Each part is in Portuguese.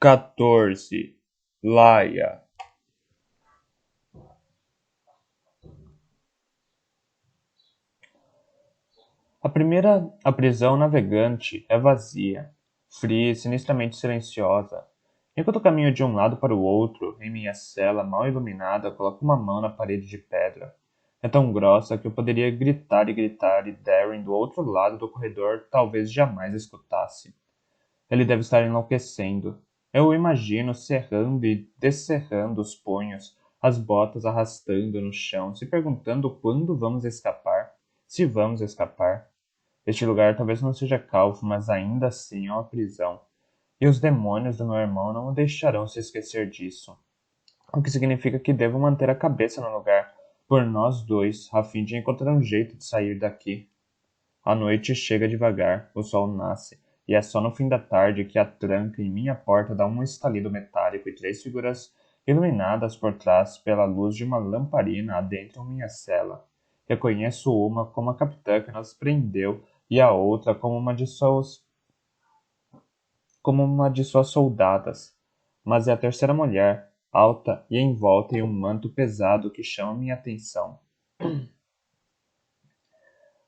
14. Laia. A prisão navegante é vazia, fria e sinistramente silenciosa. Enquanto caminho de um lado para o outro, em minha cela mal iluminada, coloco uma mão na parede de pedra. É tão grossa que eu poderia gritar e Darren do outro lado do corredor talvez jamais escutasse. Ele deve estar enlouquecendo. Eu o imagino cerrando e descerrando os punhos, as botas arrastando no chão, se perguntando quando vamos escapar, se vamos escapar. Este lugar talvez não seja calmo, mas ainda assim é uma prisão. E os demônios do meu irmão não o deixarão se esquecer disso. O que significa que devo manter a cabeça no lugar, por nós dois, a fim de encontrar um jeito de sair daqui. A noite chega devagar, o sol nasce, e é só no fim da tarde que a tranca em minha porta dá um estalido metálico e três figuras iluminadas por trás pela luz de uma lamparina adentram minha cela. Reconheço uma como a capitã que nos prendeu e a outra como uma de suas soldadas. Mas é a terceira mulher, alta e envolta em um manto pesado que chama minha atenção.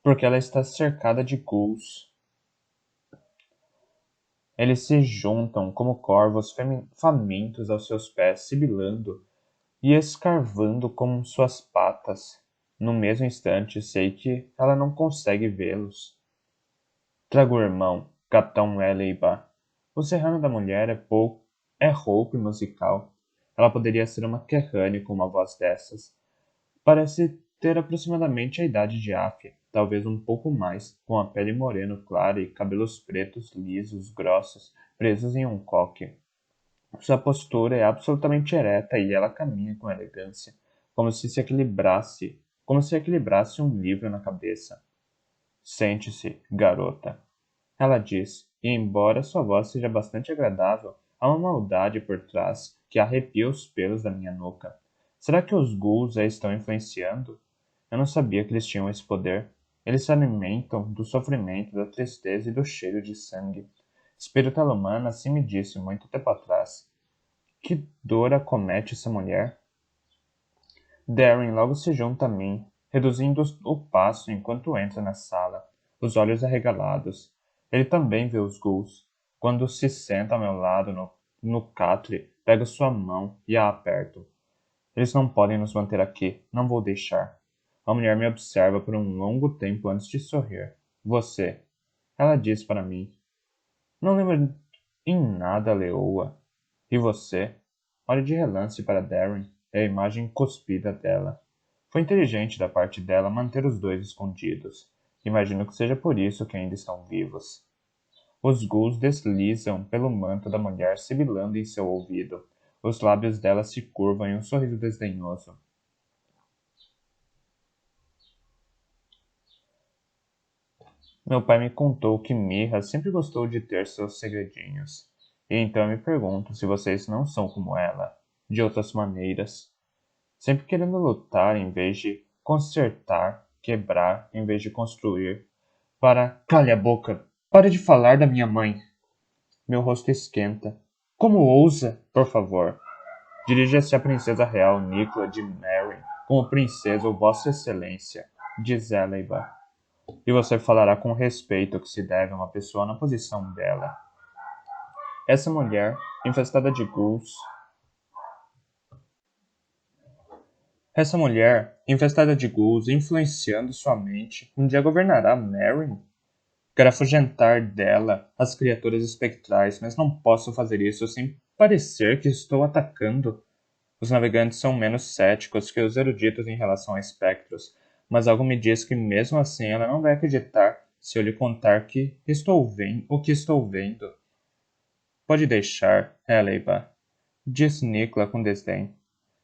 Porque ela está cercada de ghouls. Eles se juntam como corvos famintos aos seus pés, sibilando e escarvando com suas patas. No mesmo instante, sei que ela não consegue vê-los. Trago o irmão, Capitão Leiba. O serrano da mulher é rouco e musical. Ela poderia ser uma Kerrane com uma voz dessas. Parece ter aproximadamente a idade de Afia, talvez um pouco mais, com a pele moreno clara e cabelos pretos, lisos, grossos, presos em um coque. Sua postura é absolutamente ereta e ela caminha com elegância, como se equilibrasse um livro na cabeça. Sente-se, garota. Ela diz, e embora sua voz seja bastante agradável, há uma maldade por trás que arrepia os pelos da minha nuca. Será que os ghouls a estão influenciando? Eu não sabia que eles tinham esse poder. Eles se alimentam do sofrimento, da tristeza e do cheiro de sangue. Espírita humana assim me disse muito tempo atrás. Que dor acomete essa mulher? Darren logo se junta a mim, reduzindo o passo enquanto entra na sala, os olhos arregalados. Ele também vê os ghouls. Quando se senta ao meu lado no catre, pego sua mão e a aperto. Eles não podem nos manter aqui, não vou deixar. A mulher me observa por um longo tempo antes de sorrir. Você. Ela diz para mim. Não lembro em nada, leoa. E você? Olha de relance para Darren. É a imagem cuspida dela. Foi inteligente da parte dela manter os dois escondidos. Imagino que seja por isso que ainda estão vivos. Os ghouls deslizam pelo manto da mulher, sibilando em seu ouvido. Os lábios dela se curvam em um sorriso desdenhoso. Meu pai me contou que Mirra sempre gostou de ter seus segredinhos. E então eu me pergunto se vocês não são como ela, de outras maneiras. Sempre querendo lutar em vez de consertar, quebrar em vez de construir. Cale a boca! Pare de falar da minha mãe! Meu rosto esquenta. Como ousa? Por favor. Dirija-se à princesa real Nicola de Mary, como princesa ou vossa excelência, diz Eleiba. E você falará com respeito que se deve a uma pessoa na posição dela. Essa mulher, infestada de ghouls, influenciando sua mente, um dia governará Mary? Quero afugentar dela as criaturas espectrais, mas não posso fazer isso sem parecer que estou atacando. Os navegantes são menos céticos que os eruditos em relação a espectros, mas algo me diz que mesmo assim ela não vai acreditar se eu lhe contar que estou vendo o que estou vendo. Pode deixar, Eleiba, disse Nicola com desdém.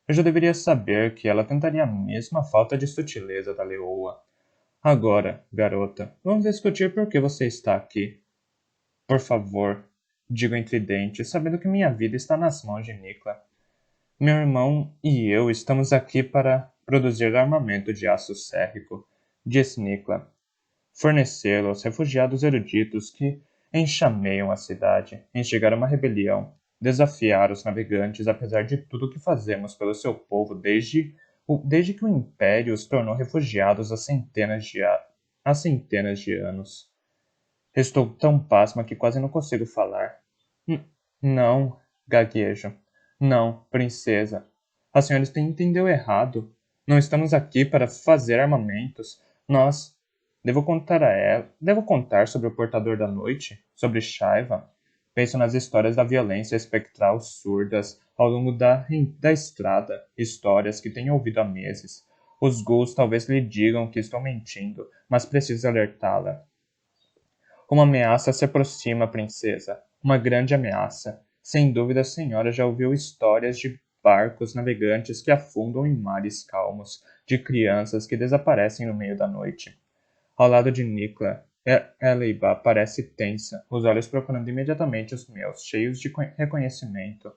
Eu já deveria saber que ela tentaria a mesma falta de sutileza da leoa. Agora, garota, vamos discutir por que você está aqui. Por favor, digo entre dentes, sabendo que minha vida está nas mãos de Nicola. Meu irmão e eu estamos aqui para produzir armamento de aço sérrico, disse Nicola. Fornecê-lo aos refugiados eruditos que enxameiam a cidade, instigar uma rebelião. desafiar os navegantes apesar de tudo o que fazemos pelo seu povo desde que o Império os tornou refugiados há centenas de anos. Estou tão pasma que quase não consigo falar. Não, gaguejo. Não, princesa. A senhora entendeu errado. Não estamos aqui para fazer armamentos. Nós. Devo contar a ela. Devo contar sobre o Portador da Noite? Sobre Shaiva? Penso nas histórias da violência espectral surdas ao longo da estrada, histórias que tenho ouvido há meses. Os ghouls talvez lhe digam que estou mentindo, mas preciso alertá-la. Uma ameaça se aproxima, princesa. Uma grande ameaça. Sem dúvida a senhora já ouviu histórias de barcos navegantes que afundam em mares calmos, de crianças que desaparecem no meio da noite. Ao lado de Nikla, Eleiba parece tensa, os olhos procurando imediatamente os meus, cheios de reconhecimento.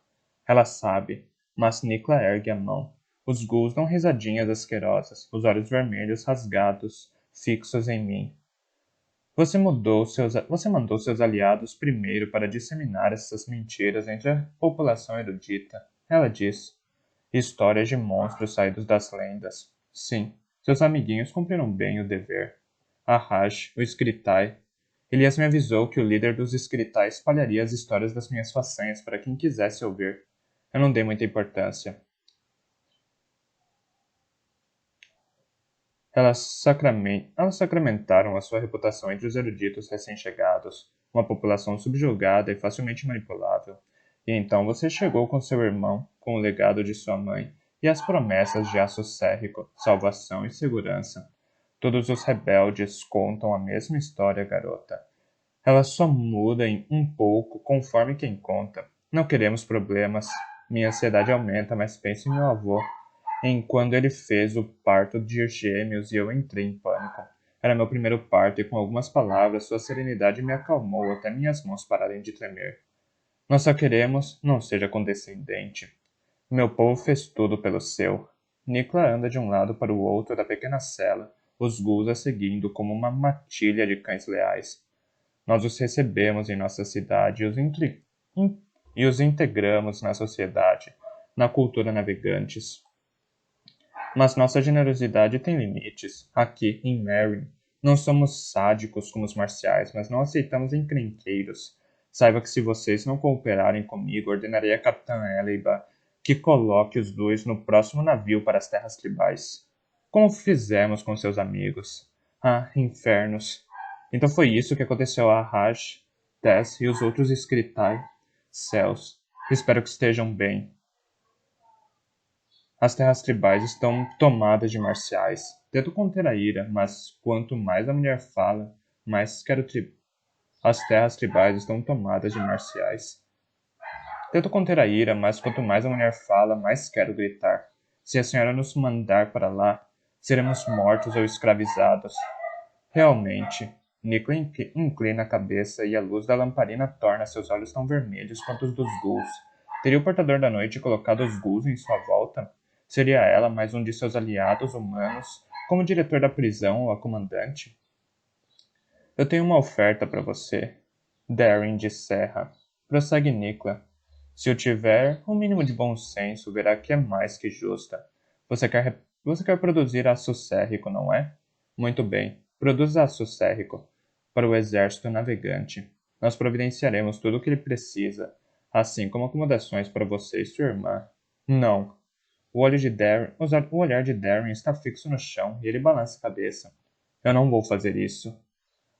Ela sabe, mas Nikla ergue a mão. Os ghouls dão risadinhas asquerosas, os olhos vermelhos rasgados, fixos em mim. Você mandou seus aliados primeiro para disseminar essas mentiras entre a população erudita. Ela diz. Histórias de monstros saídos das lendas. Sim, seus amiguinhos cumpriram bem o dever. Arraj, o Escritai. Elias me avisou que o líder dos Escritai espalharia as histórias das minhas façanhas para quem quisesse ouvir. Eu não dei muita importância. Elas sacramentaram a sua reputação entre os eruditos recém-chegados, uma população subjugada e facilmente manipulável. E então você chegou com seu irmão, com o legado de sua mãe, e as promessas de aço sérrico, salvação e segurança. Todos os rebeldes contam a mesma história, garota. Ela só muda em um pouco conforme quem conta. Não queremos problemas. Minha ansiedade aumenta, mas penso em meu avô, em quando ele fez o parto de gêmeos e eu entrei em pânico. Era meu primeiro parto e com algumas palavras sua serenidade me acalmou até minhas mãos pararem de tremer. Nós só queremos, não seja condescendente. Meu povo fez tudo pelo seu. Nikla anda de um lado para o outro da pequena cela, os ghouls a seguindo como uma matilha de cães leais. Nós os recebemos em nossa cidade e os integramos na sociedade, na cultura navegantes. Mas nossa generosidade tem limites. Aqui, em Merrin, não somos sádicos como os marciais, mas não aceitamos encrenqueiros. Saiba que se vocês não cooperarem comigo, ordenarei a Capitã Eleiba que coloque os dois no próximo navio para as terras tribais. Como fizemos com seus amigos. Ah, infernos. Então foi isso que aconteceu a Raj, Tess e os outros Escritai. Céus, espero que estejam bem. As terras tribais estão tomadas de marciais. Tento conter a ira, mas quanto mais a mulher fala, mais quero As terras tribais estão tomadas de marciais. Tento conter a ira, mas quanto mais a mulher fala, mais quero gritar. Se a senhora nos mandar para lá, seremos mortos ou escravizados. Realmente. Nico inclina a cabeça e a luz da lamparina torna seus olhos tão vermelhos quanto os dos ghouls. Teria o portador da noite colocado os ghouls em sua volta? Seria ela mais um de seus aliados humanos, como diretor da prisão ou a comandante? Eu tenho uma oferta para você. Darin de Serra. Prossegue Nikla. Se eu tiver um mínimo de bom senso, verá que é mais que justa. Você quer produzir aço sérrico, não é? Muito bem. Produza aço sérrico para o exército navegante. Nós providenciaremos tudo o que ele precisa, assim como acomodações para você e sua irmã. Não. O olhar de Darren está fixo no chão e ele balança a cabeça. Eu não vou fazer isso.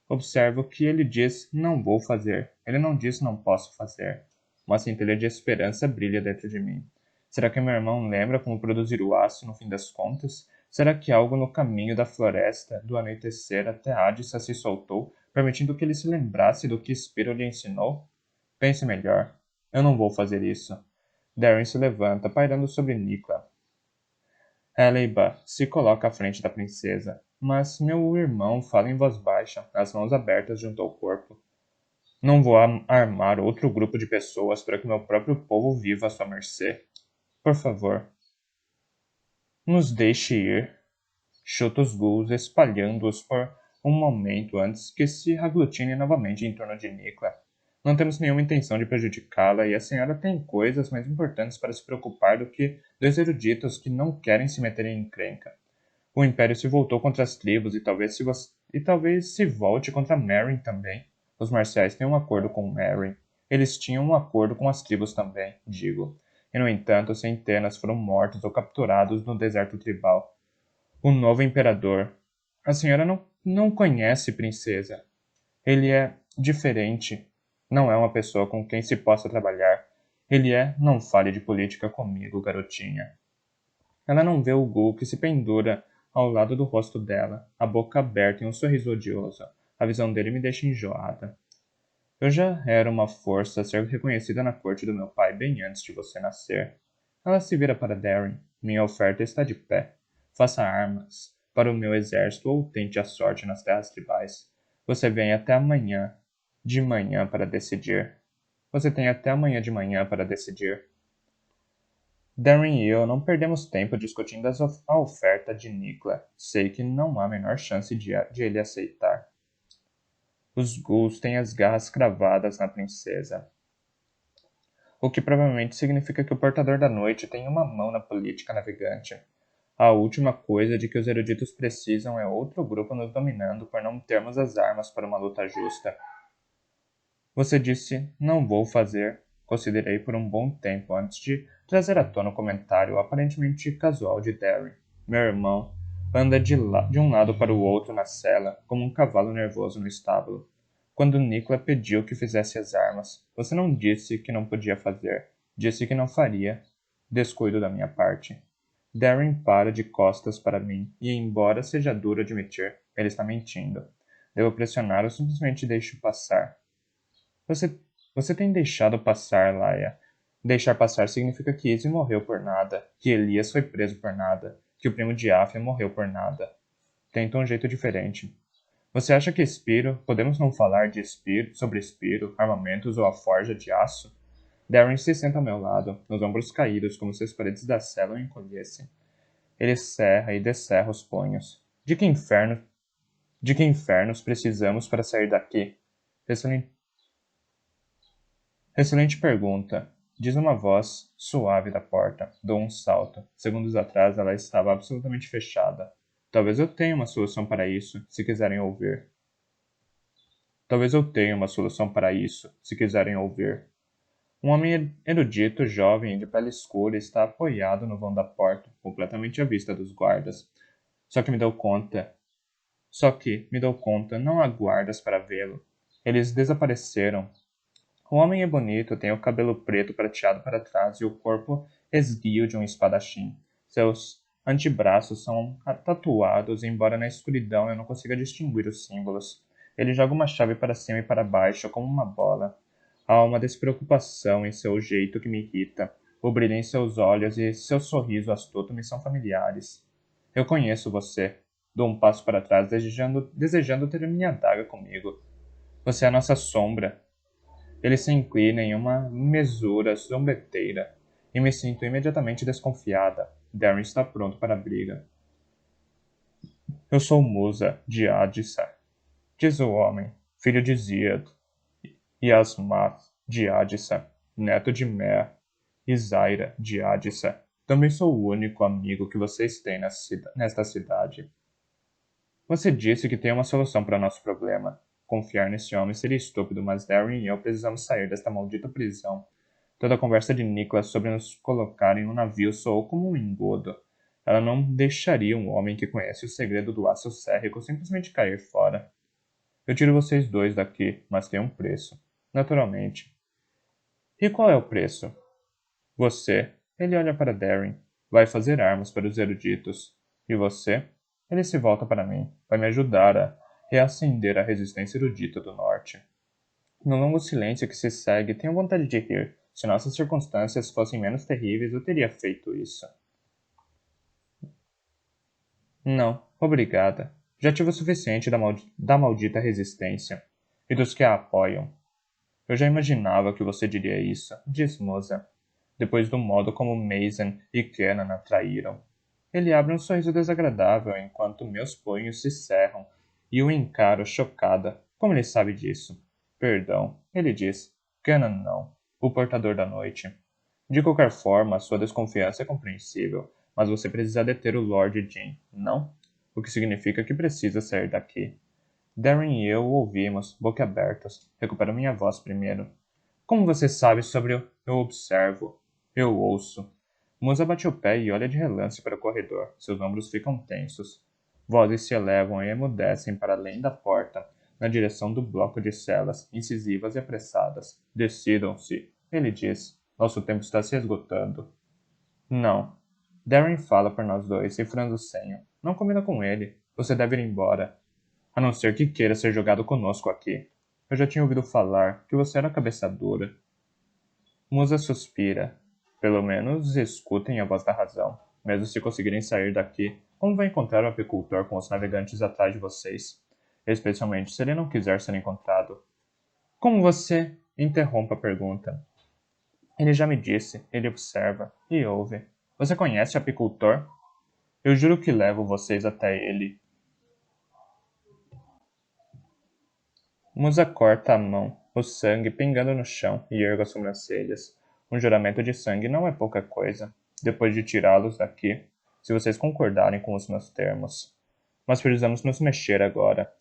Observo que ele diz não vou fazer. Ele não diz não posso fazer. Uma centelha de esperança brilha dentro de mim. Será que meu irmão lembra como produzir o aço no fim das contas? Será que algo no caminho da floresta, do anoitecer até Adissa se soltou, permitindo que ele se lembrasse do que Spiro lhe ensinou? Pense melhor. Eu não vou fazer isso. Darren se levanta, pairando sobre Nikla. Eleiba se coloca à frente da princesa, mas meu irmão fala em voz baixa, as mãos abertas junto ao corpo. Não vou armar outro grupo de pessoas para que meu próprio povo viva à sua mercê. Por favor, nos deixe ir. Chuta os ghouls, espalhando-os por um momento antes que se aglutinem novamente em torno de Nikla. Não temos nenhuma intenção de prejudicá-la e a senhora tem coisas mais importantes para se preocupar do que dois eruditos que não querem se meter em encrenca. O Império se voltou contra as tribos e talvez se volte contra Meryn também. Os marciais têm um acordo com Meryn. Eles tinham um acordo com as tribos também, digo. E, no entanto, centenas foram mortos ou capturados no deserto tribal. O novo imperador. A senhora não conhece, princesa. Ele é diferente. Não é uma pessoa com quem se possa trabalhar. Não fale de política comigo, garotinha. Ela não vê o gul que se pendura ao lado do rosto dela, a boca aberta em um sorriso odioso. A visão dele me deixa enjoada. Eu já era uma força a ser reconhecida na corte do meu pai bem antes de você nascer. Ela se vira para Darren. Minha oferta está de pé. Faça armas para o meu exército ou tente a sorte nas terras tribais. Você vem até amanhã de manhã para decidir. Você tem até amanhã de manhã para decidir. Darren e eu não perdemos tempo discutindo a oferta de Nicola. Sei que não há a menor chance de ele aceitar. Os ghouls têm as garras cravadas na princesa. O que provavelmente significa que o Portador da Noite tem uma mão na política navegante. A última coisa de que os eruditos precisam é outro grupo nos dominando por não termos as armas para uma luta justa. Você disse, não vou fazer. Considerei por um bom tempo antes de trazer à tona o comentário aparentemente casual de Darren. Meu irmão anda de um lado para o outro na cela, como um cavalo nervoso no estábulo. Quando Nicola pediu que fizesse as armas, você não disse que não podia fazer. Disse que não faria. Descuido da minha parte. Darren para de costas para mim, e embora seja duro admitir, ele está mentindo. Devo pressionar ou simplesmente deixo passar. Você tem deixado passar, Laia. Deixar passar significa que Izzy morreu por nada, que Elias foi preso por nada, que o primo de Afia morreu por nada. Tenta um jeito diferente. Você acha que Spiro... Podemos não falar de Spiro, sobre Spiro, armamentos ou a forja de aço? Darren se senta ao meu lado, os ombros caídos como se as paredes da cela o encolhessem. Ele serra e descerra os punhos. De que infernos precisamos para sair daqui? Excelente pergunta, diz uma voz suave da porta. Dou um salto. Segundos atrás ela estava absolutamente fechada. Talvez eu tenha uma solução para isso, se quiserem ouvir. Talvez eu tenha uma solução para isso, se quiserem ouvir. Um homem erudito, jovem e de pele escura está apoiado no vão da porta, completamente à vista dos guardas. Só que me dou conta, não há guardas para vê-lo. Eles desapareceram. O homem é bonito, tem o cabelo preto prateado para trás e o corpo esguio de um espadachim. Seus antebraços são tatuados, embora na escuridão eu não consiga distinguir os símbolos. Ele joga uma chave para cima e para baixo, como uma bola. Há uma despreocupação em seu jeito que me irrita. O brilho em seus olhos e seu sorriso astuto me são familiares. Eu conheço você. Dou um passo para trás, desejando ter minha adaga comigo. Você é a nossa sombra. Ele se inclina em uma mesura zombeteira, e me sinto imediatamente desconfiada. Darren está pronto para a briga. Eu sou Musa, de Adissa, diz o homem, filho de Ziad, e Asmath, de Adissa, neto de Mer, e Zaira, de Adissa. Também sou o único amigo que vocês têm nesta cidade. Você disse que tem uma solução para nosso problema. Confiar nesse homem seria estúpido, mas Darren e eu precisamos sair desta maldita prisão. Toda a conversa de Nicholas sobre nos colocar em um navio soou como um engodo. Ela não deixaria um homem que conhece o segredo do aço sérrico simplesmente cair fora. Eu tiro vocês dois daqui, mas tem um preço. Naturalmente. E qual é o preço? Você, ele olha para Darren, vai fazer armas para os eruditos. E você? Ele se volta para mim, vai me ajudar a reacender a resistência erudita do norte. No longo silêncio que se segue, tenho vontade de rir. Se nossas circunstâncias fossem menos terríveis, eu teria feito isso. Não, obrigada. Já tive o suficiente da maldita resistência. E dos que a apoiam. Eu já imaginava que você diria isso, diz Moza, depois do modo como Mason e Kenan a traíram. Ele abre um sorriso desagradável enquanto meus punhos se cerram e o encaro chocada. Como ele sabe disso? Perdão, ele diz. Kenan não. O portador da noite. De qualquer forma, sua desconfiança é compreensível, mas você precisa deter o Lord Jin, não? O que significa que precisa sair daqui. Darren e eu o ouvimos, boquiabertos. Recupero minha voz primeiro. Como você sabe sobre o... Eu observo. Eu ouço. Musa bate o pé e olha de relance para o corredor. Seus ombros ficam tensos. Vozes se elevam e emudecem para além da porta, na direção do bloco de celas, incisivas e apressadas. Decidam-se, ele diz. Nosso tempo está se esgotando. Não. Darren fala por nós dois e franze o senho. Não combina com ele. Você deve ir embora. A não ser que queira ser jogado conosco aqui. Eu já tinha ouvido falar que você era cabeça dura. Musa suspira. Pelo menos escutem a voz da razão. Mesmo se conseguirem sair daqui, como vai encontrar o apicultor com os navegantes atrás de vocês? Especialmente se ele não quiser ser encontrado. Como você? Interrompa a pergunta. Ele já me disse, ele observa e ouve. Você conhece o apicultor? Eu juro que levo vocês até ele. Musa corta a mão, o sangue pingando no chão, e ergue as sobrancelhas. Um juramento de sangue não é pouca coisa. Depois de tirá-los daqui, se vocês concordarem com os meus termos. Mas precisamos nos mexer agora.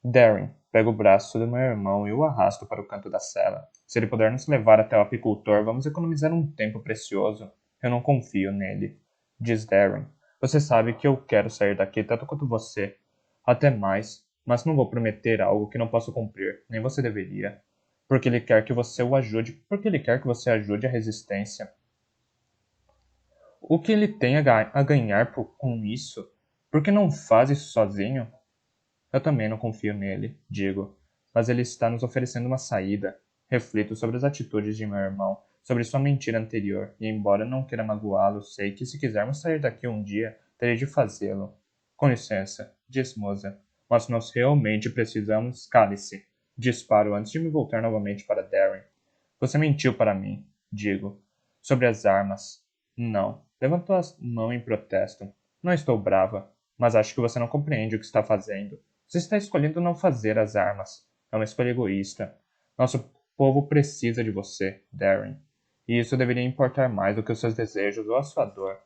Darren, pego o braço do meu irmão e o arrasto para o canto da cela. Se ele puder nos levar até o apicultor, vamos economizar um tempo precioso. Eu não confio nele. Diz Darren. Você sabe que eu quero sair daqui tanto quanto você. Até mais. Mas não vou prometer algo que não posso cumprir. Nem você deveria. Porque ele quer que você o ajude. Porque ele quer que você ajude a resistência. O que ele tem a ganhar com isso? Por que não faz isso sozinho? Eu também não confio nele, digo. Mas ele está nos oferecendo uma saída. Reflito sobre as atitudes de meu irmão, sobre sua mentira anterior, e embora não queira magoá-lo, sei que se quisermos sair daqui um dia, terei de fazê-lo. Com licença, diz Moza. Mas nós realmente precisamos. Cale-se. Disparo antes de me voltar novamente para Darren. Você mentiu para mim, digo. Sobre as armas. Não. Levantou a mão em protesto. Não estou brava, mas acho que você não compreende o que está fazendo. Você está escolhendo não fazer as armas. É uma escolha egoísta. Nosso povo precisa de você, Darren. E isso deveria importar mais do que os seus desejos ou a sua dor.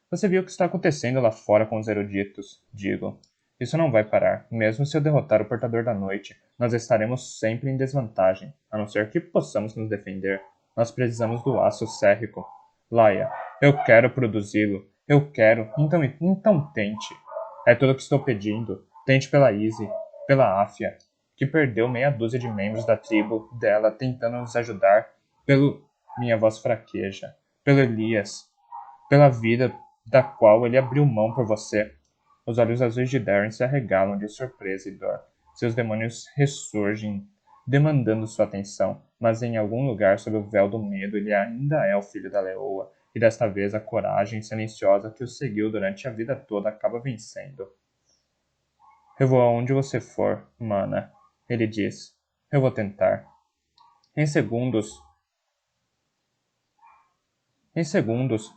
Você viu o que está acontecendo lá fora com os eruditos, digo. Isso não vai parar. Mesmo se eu derrotar o Portador da Noite, nós estaremos sempre em desvantagem, a não ser que possamos nos defender. Nós precisamos do aço sérrico. Laia, eu quero produzi-lo. Eu quero. Então tente. É tudo o que estou pedindo. Tente pela Izzy, pela Áfia, que perdeu meia dúzia de membros da tribo dela tentando nos ajudar, pelo... Minha voz fraqueja. Pelo Elias. Pela vida da qual ele abriu mão por você. Os olhos azuis de Darren se arregalam de surpresa e dor. Seus demônios ressurgem, demandando sua atenção, mas em algum lugar sob o véu do medo ele ainda é o filho da leoa, e desta vez a coragem silenciosa que o seguiu durante a vida toda acaba vencendo. Eu vou aonde você for, mana, ele diz. Eu vou tentar. Em segundos,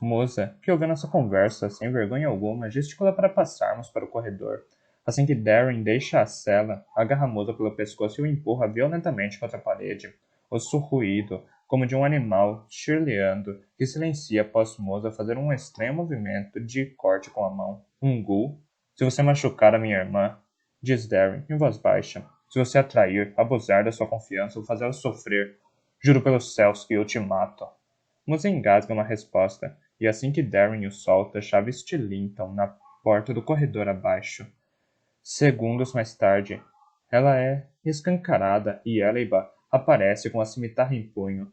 Moza, que ouviu nossa conversa sem vergonha alguma, gesticula para passarmos para o corredor. Assim que Darren deixa a cela, agarra Moza pelo pescoço e o empurra violentamente contra a parede. Osso ruído, como de um animal chirleando, que silencia após Moza fazer um estranho movimento de corte com a mão. Um ghoul? Se você machucar a minha irmã, diz Darren em voz baixa. Se você atrair, abusar da sua confiança ou fazê-la sofrer, juro pelos céus que eu te mato. Moza engasga uma resposta, e assim que Darren o solta, chaves tilintam na porta do corredor abaixo. Segundos mais tarde, ela é escancarada e Eleba aparece com a cimitarra em punho.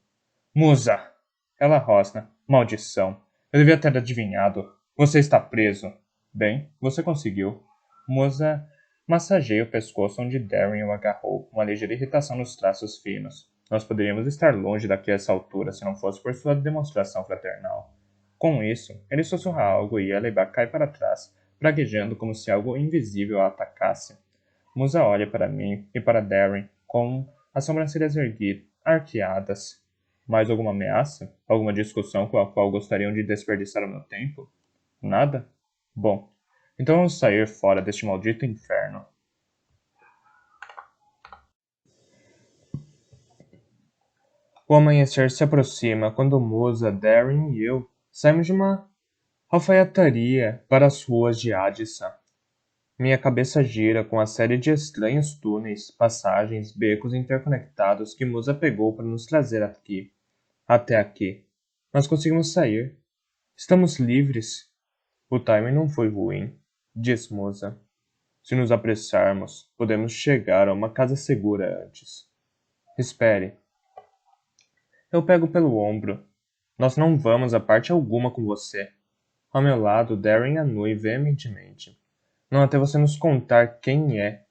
Musa! Ela rosna. Maldição! Eu devia ter adivinhado. Você está preso. Bem, você conseguiu. Musa massageia o pescoço onde Darren o agarrou, uma ligeira irritação nos traços finos. Nós poderíamos estar longe daqui a essa altura se não fosse por sua demonstração fraternal. Com isso, ele sussurra algo e Eleba cai para trás, praguejando como se algo invisível a atacasse. Musa olha para mim e para Darren com as sobrancelhas arqueadas. Mais alguma ameaça? Alguma discussão com a qual gostariam de desperdiçar o meu tempo? Nada? Bom, então vamos sair fora deste maldito inferno. O amanhecer se aproxima quando Musa, Darren e eu saímos de uma alfaiataria para as ruas de Addison. Minha cabeça gira com a série de estranhos túneis, passagens, becos interconectados que Musa pegou para nos trazer aqui, até aqui. Nós conseguimos sair. Estamos livres. O timing não foi ruim, disse Musa. Se nos apressarmos, podemos chegar a uma casa segura antes. Espere. Eu pego pelo ombro. Nós não vamos a parte alguma com você. Ao meu lado, Darren anui veementemente. Não até você nos contar quem é.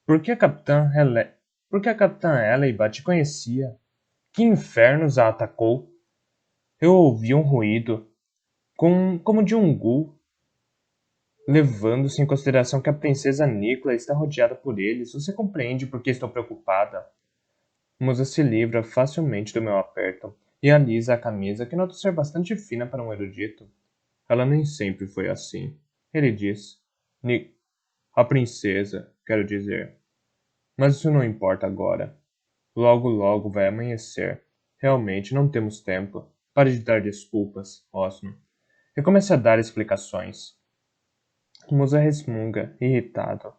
Por que a Capitã Hele... Por que a Capitã Eleiba te conhecia? Que infernos a atacou? Eu ouvi um ruído, como de um ghoul, levando-se em consideração que a princesa Nicola está rodeada por eles. Você compreende por que estou preocupada? Musa se livra facilmente do meu aperto e alisa a camisa, que noto ser bastante fina para um erudito. Ela nem sempre foi assim. Ele diz. A princesa, quero dizer. Mas isso não importa agora. Logo, logo vai amanhecer. Realmente não temos tempo. Pare de dar desculpas, Osmo. E comece a dar explicações. Musa resmunga, irritado.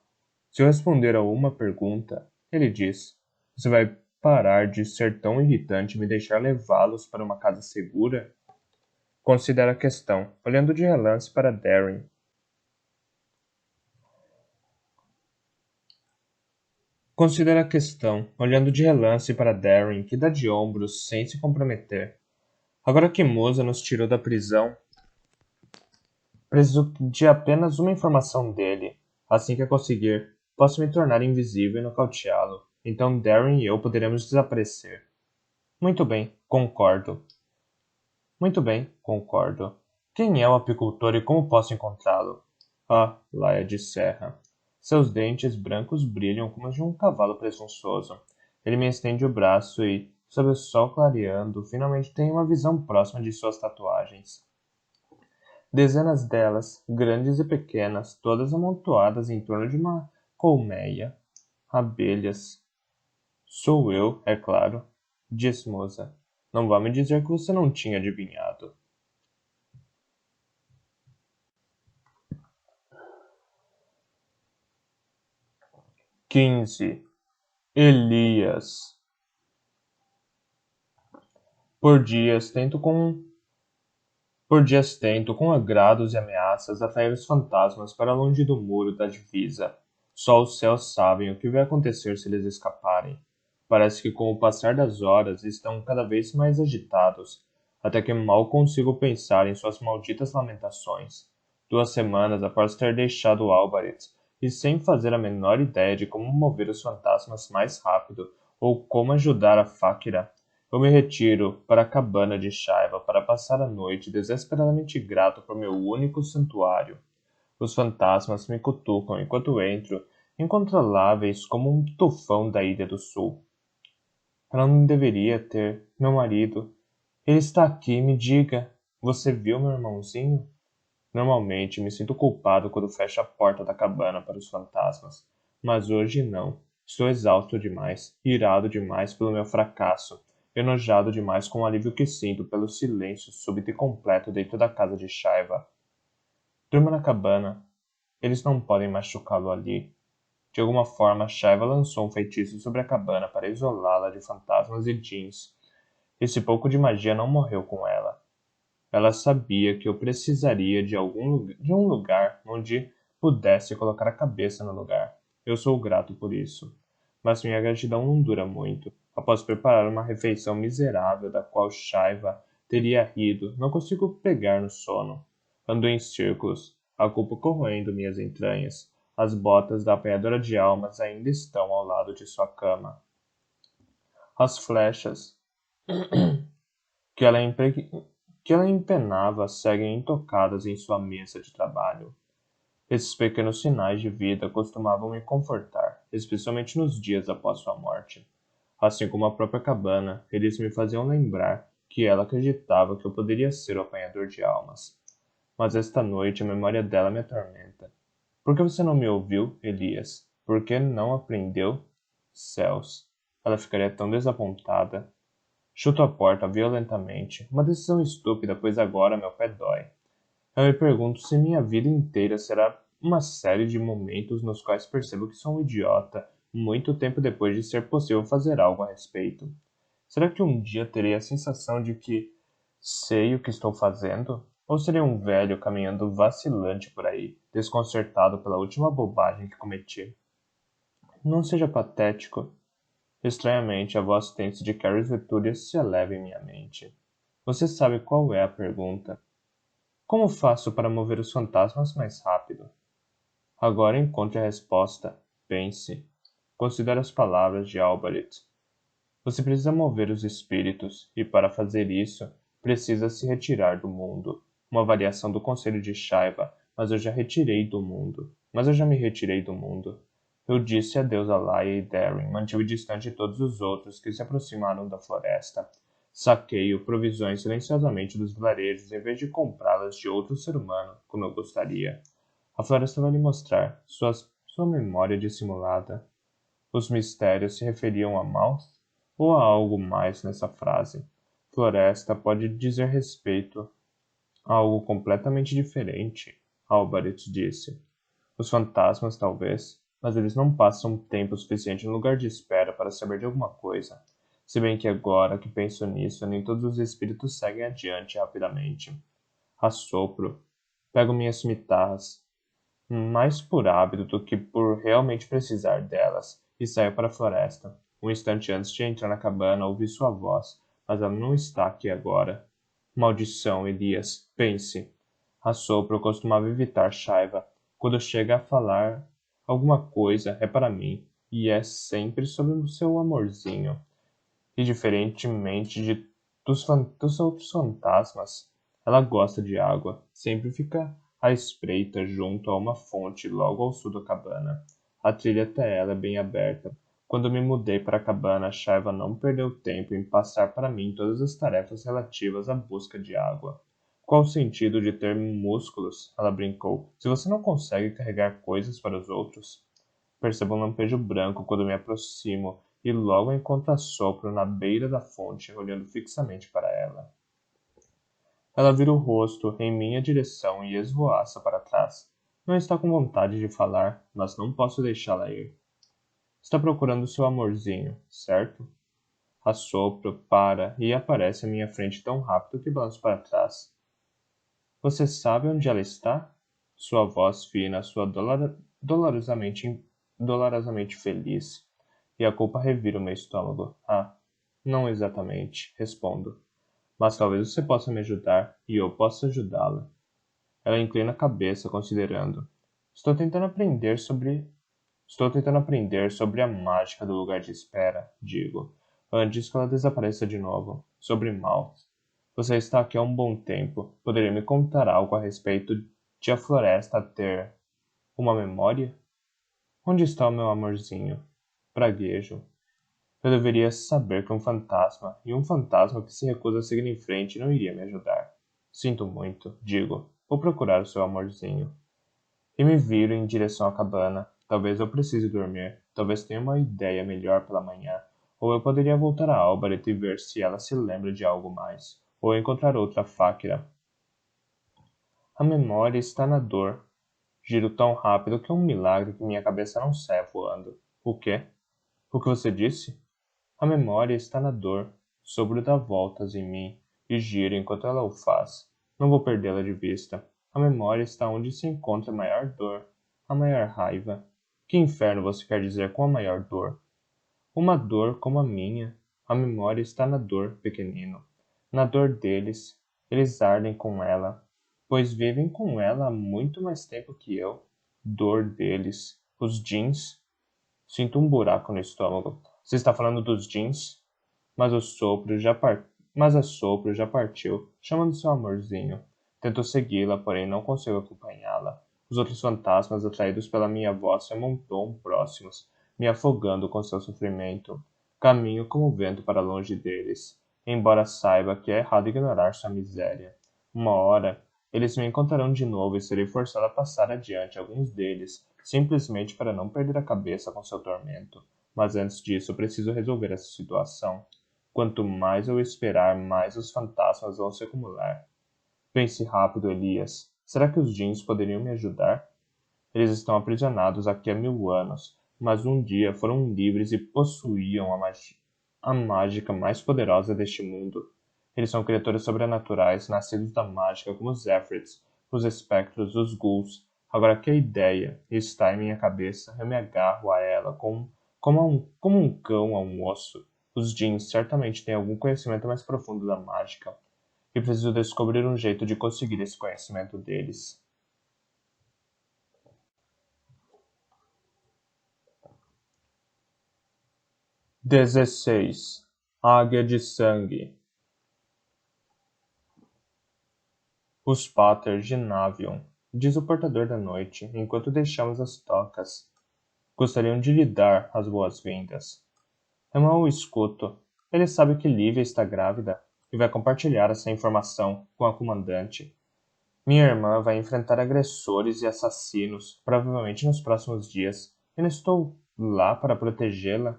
Se eu responder a uma pergunta, ele diz, você vai parar de ser tão irritante e me deixar levá-los para uma casa segura? Considera a questão, olhando de relance para Darren. Considera a questão, olhando de relance para Darren, que dá de ombros sem se comprometer. Agora que Musa nos tirou da prisão, preciso de apenas uma informação dele. Assim que a conseguir, posso me tornar invisível e nocauteá-lo. Então Darren e eu poderemos desaparecer. Muito bem, concordo. Muito bem, concordo. Quem é o apicultor e como posso encontrá-lo? Ah, Laia de Serra. Seus dentes brancos brilham como os de um cavalo presunçoso. Ele me estende o braço e, sob o sol clareando, finalmente tenho uma visão próxima de suas tatuagens. Dezenas delas, grandes e pequenas, todas amontoadas em torno de uma colmeia. Abelhas. Sou eu, é claro, disse Moça. Não vá me dizer que você não tinha adivinhado. 15. Elias. Por dias tento com Por dias tento, com agrados e ameaças, atrair os fantasmas para longe do muro da divisa. Só os céus sabem o que vai acontecer se eles escaparem. Parece que com o passar das horas estão cada vez mais agitados, até que mal consigo pensar em suas malditas lamentações. 2 semanas após ter deixado Albaret, e sem fazer a menor ideia de como mover os fantasmas mais rápido ou como ajudar a Fáquira, eu me retiro para a cabana de Shaiva para passar a noite desesperadamente grato por meu único santuário. Os fantasmas me cutucam enquanto entro, incontroláveis como um tufão da Ilha do Sul. Ela não deveria ter, meu marido. Ele está aqui, me diga. Você viu meu irmãozinho? Normalmente me sinto culpado quando fecho a porta da cabana para os fantasmas, mas hoje não. Estou exausto demais, irado demais pelo meu fracasso, enojado demais com o alívio que sinto pelo silêncio súbito e completo dentro da casa de Shaiva. Durma na cabana. Eles não podem machucá-lo ali. De alguma forma, Shaiva lançou um feitiço sobre a cabana para isolá-la de fantasmas e jeans. Esse pouco de magia não morreu com ela. Ela sabia que eu precisaria de um lugar onde pudesse colocar a cabeça no lugar. Eu sou grato por isso. Mas minha gratidão não dura muito. Após preparar uma refeição miserável da qual Shaiva teria rido, não consigo pegar no sono. Ando em círculos, a culpa corroendo minhas entranhas. As botas da apanhadora de almas ainda estão ao lado de sua cama. As flechas que ela, que ela empenava seguem intocadas em sua mesa de trabalho. Esses pequenos sinais de vida costumavam me confortar, especialmente nos dias após sua morte. Assim como a própria cabana, eles me faziam lembrar que ela acreditava que eu poderia ser o apanhador de almas. Mas esta noite a memória dela me atormenta. Por que você não me ouviu, Elias? Por que não aprendeu? Céus, ela ficaria tão desapontada. Chuto a porta violentamente, uma decisão estúpida, pois agora meu pé dói. Eu me pergunto se minha vida inteira será uma série de momentos nos quais percebo que sou um idiota, muito tempo depois de ser possível fazer algo a respeito. Será que um dia terei a sensação de que sei o que estou fazendo? Ou serei um velho caminhando vacilante por aí, desconcertado pela última bobagem que cometi? Não seja patético. Estranhamente, a voz tensa de Carrie Veturius se eleva em minha mente. Você sabe qual é a pergunta? Como faço para mover os fantasmas mais rápido? Agora encontre a resposta. Pense. Considere as palavras de Albaret. Você precisa mover os espíritos, e para fazer isso, precisa se retirar do mundo. Uma variação do conselho de Shaiva, mas eu já me retirei do mundo. Eu disse adeus a Laia e Darin, mantive distante todos os outros que se aproximaram da floresta. Saqueio provisões silenciosamente dos vilarejos em vez de comprá-las de outro ser humano, como eu gostaria. A floresta vai lhe mostrar sua memória dissimulada. Os mistérios se referiam a Mouth ou a algo mais nessa frase? Floresta pode dizer respeito a algo completamente diferente, Albaret disse. Os fantasmas, talvez, mas eles não passam tempo suficiente no lugar de espera para saber de alguma coisa. Se bem que agora que penso nisso, nem todos os espíritos seguem adiante rapidamente. Assopro. Pego minhas cimitarras, mais por hábito do que por realmente precisar delas, e saio para a floresta. Um instante antes de entrar na cabana, ouvi sua voz, mas ela não está aqui agora. Maldição, Elias, pense. Assopro costumava evitar Shaiva. Quando chega a falar alguma coisa, é para mim, e é sempre sobre o seu amorzinho. E diferentemente dos outros fantasmas, ela gosta de água, sempre fica à espreita junto a uma fonte logo ao sul da cabana. A trilha até ela é bem aberta. Quando me mudei para a cabana, Shaiva não perdeu tempo em passar para mim todas as tarefas relativas à busca de água. Qual o sentido de ter músculos? Ela brincou. Se você não consegue carregar coisas para os outros? Percebo um lampejo branco quando me aproximo e logo encontro a Sopro na beira da fonte, olhando fixamente para ela. Ela vira o rosto em minha direção e esvoaça para trás. Não está com vontade de falar, mas não posso deixá-la ir. Está procurando seu amorzinho, certo? Assopro, para e aparece à minha frente tão rápido que balanço para trás. Você sabe onde ela está? Sua voz fina, dolorosamente feliz. E a culpa revira o meu estômago. Ah, não exatamente, respondo. Mas talvez você possa me ajudar e eu possa ajudá-la. Ela inclina a cabeça, considerando. Estou tentando aprender sobre. Estou tentando aprender sobre a mágica do lugar de espera, digo, antes que ela desapareça de novo. Sobre Mal. Você está aqui há um bom tempo. Poderia me contar algo a respeito de a floresta ter uma memória? Onde está o meu amorzinho? Praguejo. Eu deveria saber que um fantasma que se recusa a seguir em frente não iria me ajudar. Sinto muito, digo. Vou procurar o seu amorzinho. E me viro em direção à cabana. Talvez eu precise dormir. Talvez tenha uma ideia melhor pela manhã. Ou eu poderia voltar a Albaret e ver se ela se lembra de algo mais. Ou encontrar outra fáquira. A memória está na dor. Giro tão rápido que é um milagre que minha cabeça não saia voando. O quê? O que você disse? A memória está na dor. Sobro dá voltas em mim e gira enquanto ela o faz. Não vou perdê-la de vista. A memória está onde se encontra a maior dor, a maior raiva. Que inferno você quer dizer com a maior dor? Uma dor como a minha. A memória está na dor, pequenino. Na dor deles. Eles ardem com ela, pois vivem com ela há muito mais tempo que eu. Dor deles. Os jeans. Sinto um buraco no estômago. Você está falando dos jeans? Mas o sopro já par... Mas a sopro já partiu, chamando seu amorzinho. Tento segui-la, porém não consigo acompanhá-la. Os outros fantasmas, atraídos pela minha voz, se amontoam próximos, me afogando com seu sofrimento. Caminho como o vento para longe deles, embora saiba que é errado ignorar sua miséria. Uma hora, eles me encontrarão de novo e serei forçado a passar adiante alguns deles, simplesmente para não perder a cabeça com seu tormento. Mas antes disso, preciso resolver essa situação. Quanto mais eu esperar, mais os fantasmas vão se acumular. Pense rápido, Elias. Será que os Jeans poderiam me ajudar? Eles estão aprisionados aqui há 1000 anos, mas um dia foram livres e possuíam a mágica mais poderosa deste mundo. Eles são criaturas sobrenaturais, nascidos da mágica como os Efrits, os espectros, os ghouls. Agora que a ideia está em minha cabeça, eu me agarro a ela como um cão a um osso. Os Jeans certamente têm algum conhecimento mais profundo da mágica, e preciso descobrir um jeito de conseguir esse conhecimento deles. 16. Águia de sangue. Os Pater de Navion, diz o portador da noite, enquanto deixamos as tocas. Gostariam de lhe dar as boas-vindas. Eu mal o escuto. Ele sabe que Lívia está grávida e vai compartilhar essa informação com a comandante. Minha irmã vai enfrentar agressores e assassinos, provavelmente nos próximos dias, e não estou lá para protegê-la.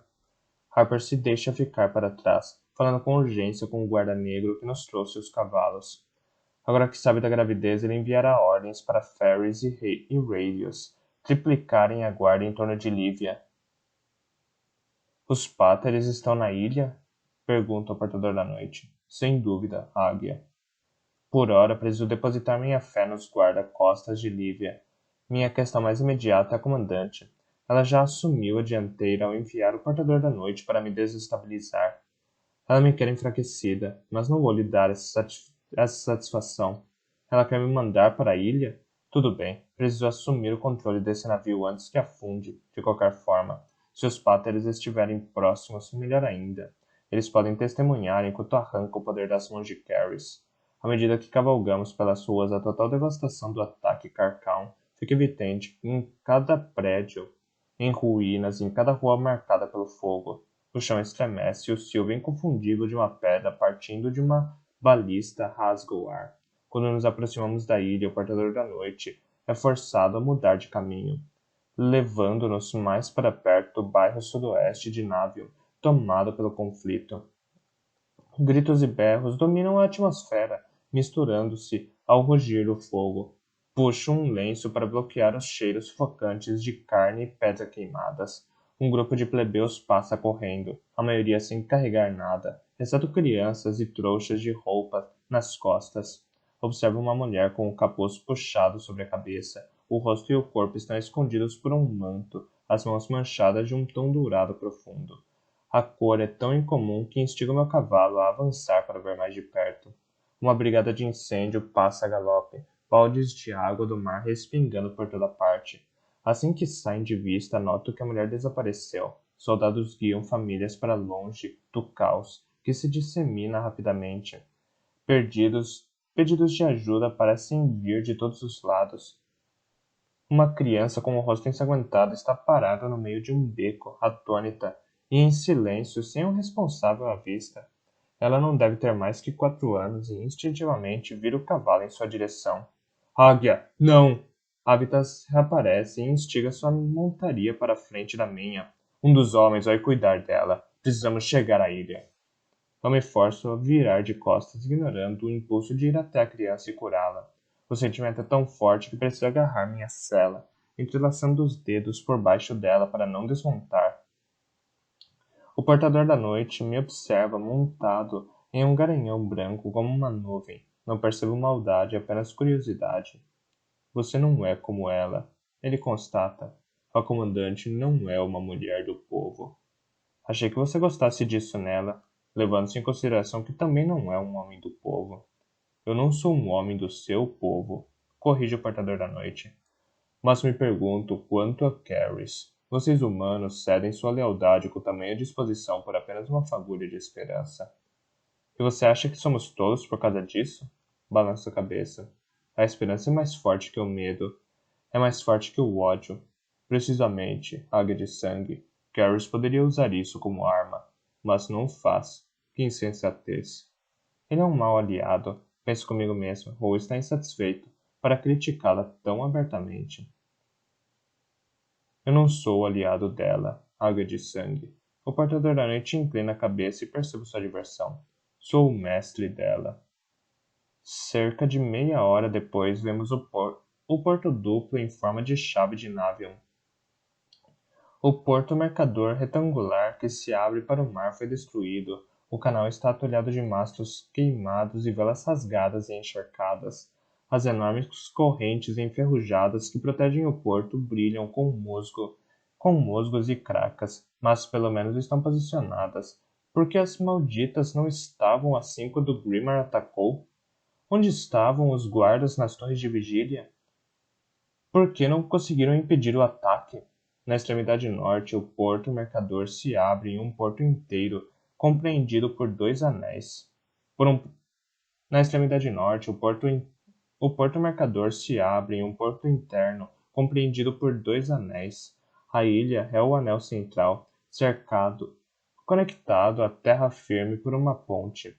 Harper se deixa ficar para trás, falando com urgência com o guarda negro que nos trouxe os cavalos. Agora que sabe da gravidez, ele enviará ordens para Ferris e Radius triplicarem a guarda em torno de Lívia. Os Páteres estão na ilha? Pergunta o portador da noite. Sem dúvida, Águia. Por ora, preciso depositar minha fé nos guarda-costas de Lívia. Minha questão mais imediata é a comandante. Ela já assumiu a dianteira ao enviar o portador da noite para me desestabilizar. Ela me quer enfraquecida, mas não vou lhe dar essa satisfação. Ela quer me mandar para a ilha? Tudo bem, preciso assumir o controle desse navio antes que afunde, de qualquer forma. Se os páteres estiverem próximos, melhor ainda. Eles podem testemunhar enquanto arranco o poder das mãos de Caris. À medida que cavalgamos pelas ruas, a total devastação do ataque Carcão fica evidente em cada prédio, em ruínas, em cada rua marcada pelo fogo. O chão estremece e o silvo inconfundível de uma pedra partindo de uma balista rasga o ar. Quando nos aproximamos da ilha, o portador da noite é forçado a mudar de caminho, levando-nos mais para perto do bairro sudoeste de Navion, tomado pelo conflito. Gritos e berros dominam a atmosfera, misturando-se ao rugir do fogo. Puxo um lenço para bloquear os cheiros sufocantes de carne e pedra queimadas. Um grupo de plebeus passa correndo, a maioria sem carregar nada, exceto crianças e trouxas de roupa nas costas. Observo uma mulher com o capuz puxado sobre a cabeça. O rosto e o corpo estão escondidos por um manto, as mãos manchadas de um tom dourado profundo. A cor é tão incomum que instiga o meu cavalo a avançar para ver mais de perto. Uma brigada de incêndio passa a galope, baldes de água do mar respingando por toda parte. Assim que saem de vista, noto que a mulher desapareceu. Soldados guiam famílias para longe do caos, que se dissemina rapidamente. Pedidos de ajuda parecem vir de todos os lados. Uma criança com o rosto ensanguentado está parada no meio de um beco, atônita, e em silêncio, sem um responsável à vista. Ela não deve ter mais que 4 anos e instintivamente vira o cavalo em sua direção. Águia, não! Habitas reaparece e instiga sua montaria para a frente da minha. Um dos homens vai cuidar dela. Precisamos chegar à ilha. Eu me forço a virar de costas, ignorando o impulso de ir até a criança e curá-la. O sentimento é tão forte que preciso agarrar minha sela, entrelaçando os dedos por baixo dela para não desmontar. O portador da noite me observa montado em um garanhão branco como uma nuvem. Não percebo maldade, apenas curiosidade. Você não é como ela, ele constata. A comandante não é uma mulher do povo. Achei que você gostasse disso nela, levando-se em consideração que também não é um homem do povo. Eu não sou um homem do seu povo, corrige o portador da noite. Mas me pergunto quanto a Caris. Vocês humanos cedem sua lealdade com tamanha disposição por apenas uma fagulha de esperança. E você acha que somos tolos por causa disso? Balança a cabeça. A esperança é mais forte que o medo. É mais forte que o ódio. Precisamente, águia de sangue. Caris poderia usar isso como arma, mas não o faz. Que insensatez. Ele é um mau aliado, penso comigo mesmo, ou está insatisfeito, para criticá-la tão abertamente. Eu não sou o aliado dela, águia de sangue. O portador da noite inclina a cabeça e percebe sua diversão. Sou o mestre dela. Cerca de meia hora depois, vemos o porto duplo em forma de chave de Navion. O porto mercador retangular que se abre para o mar foi destruído. O canal está atolhado de mastros queimados e velas rasgadas e encharcadas. As enormes correntes enferrujadas que protegem o porto brilham com musgos e cracas, mas pelo menos estão posicionadas. Por que as malditas não estavam assim quando Grimmer atacou? Onde estavam os guardas nas torres de vigília? Por que não conseguiram impedir o ataque? Na extremidade norte, o porto mercador se abre em um porto inteiro, compreendido por dois anéis. Na extremidade norte, o porto mercador se abre em um porto interno, compreendido por dois anéis. A ilha é o anel central, cercado, conectado à terra firme por uma ponte.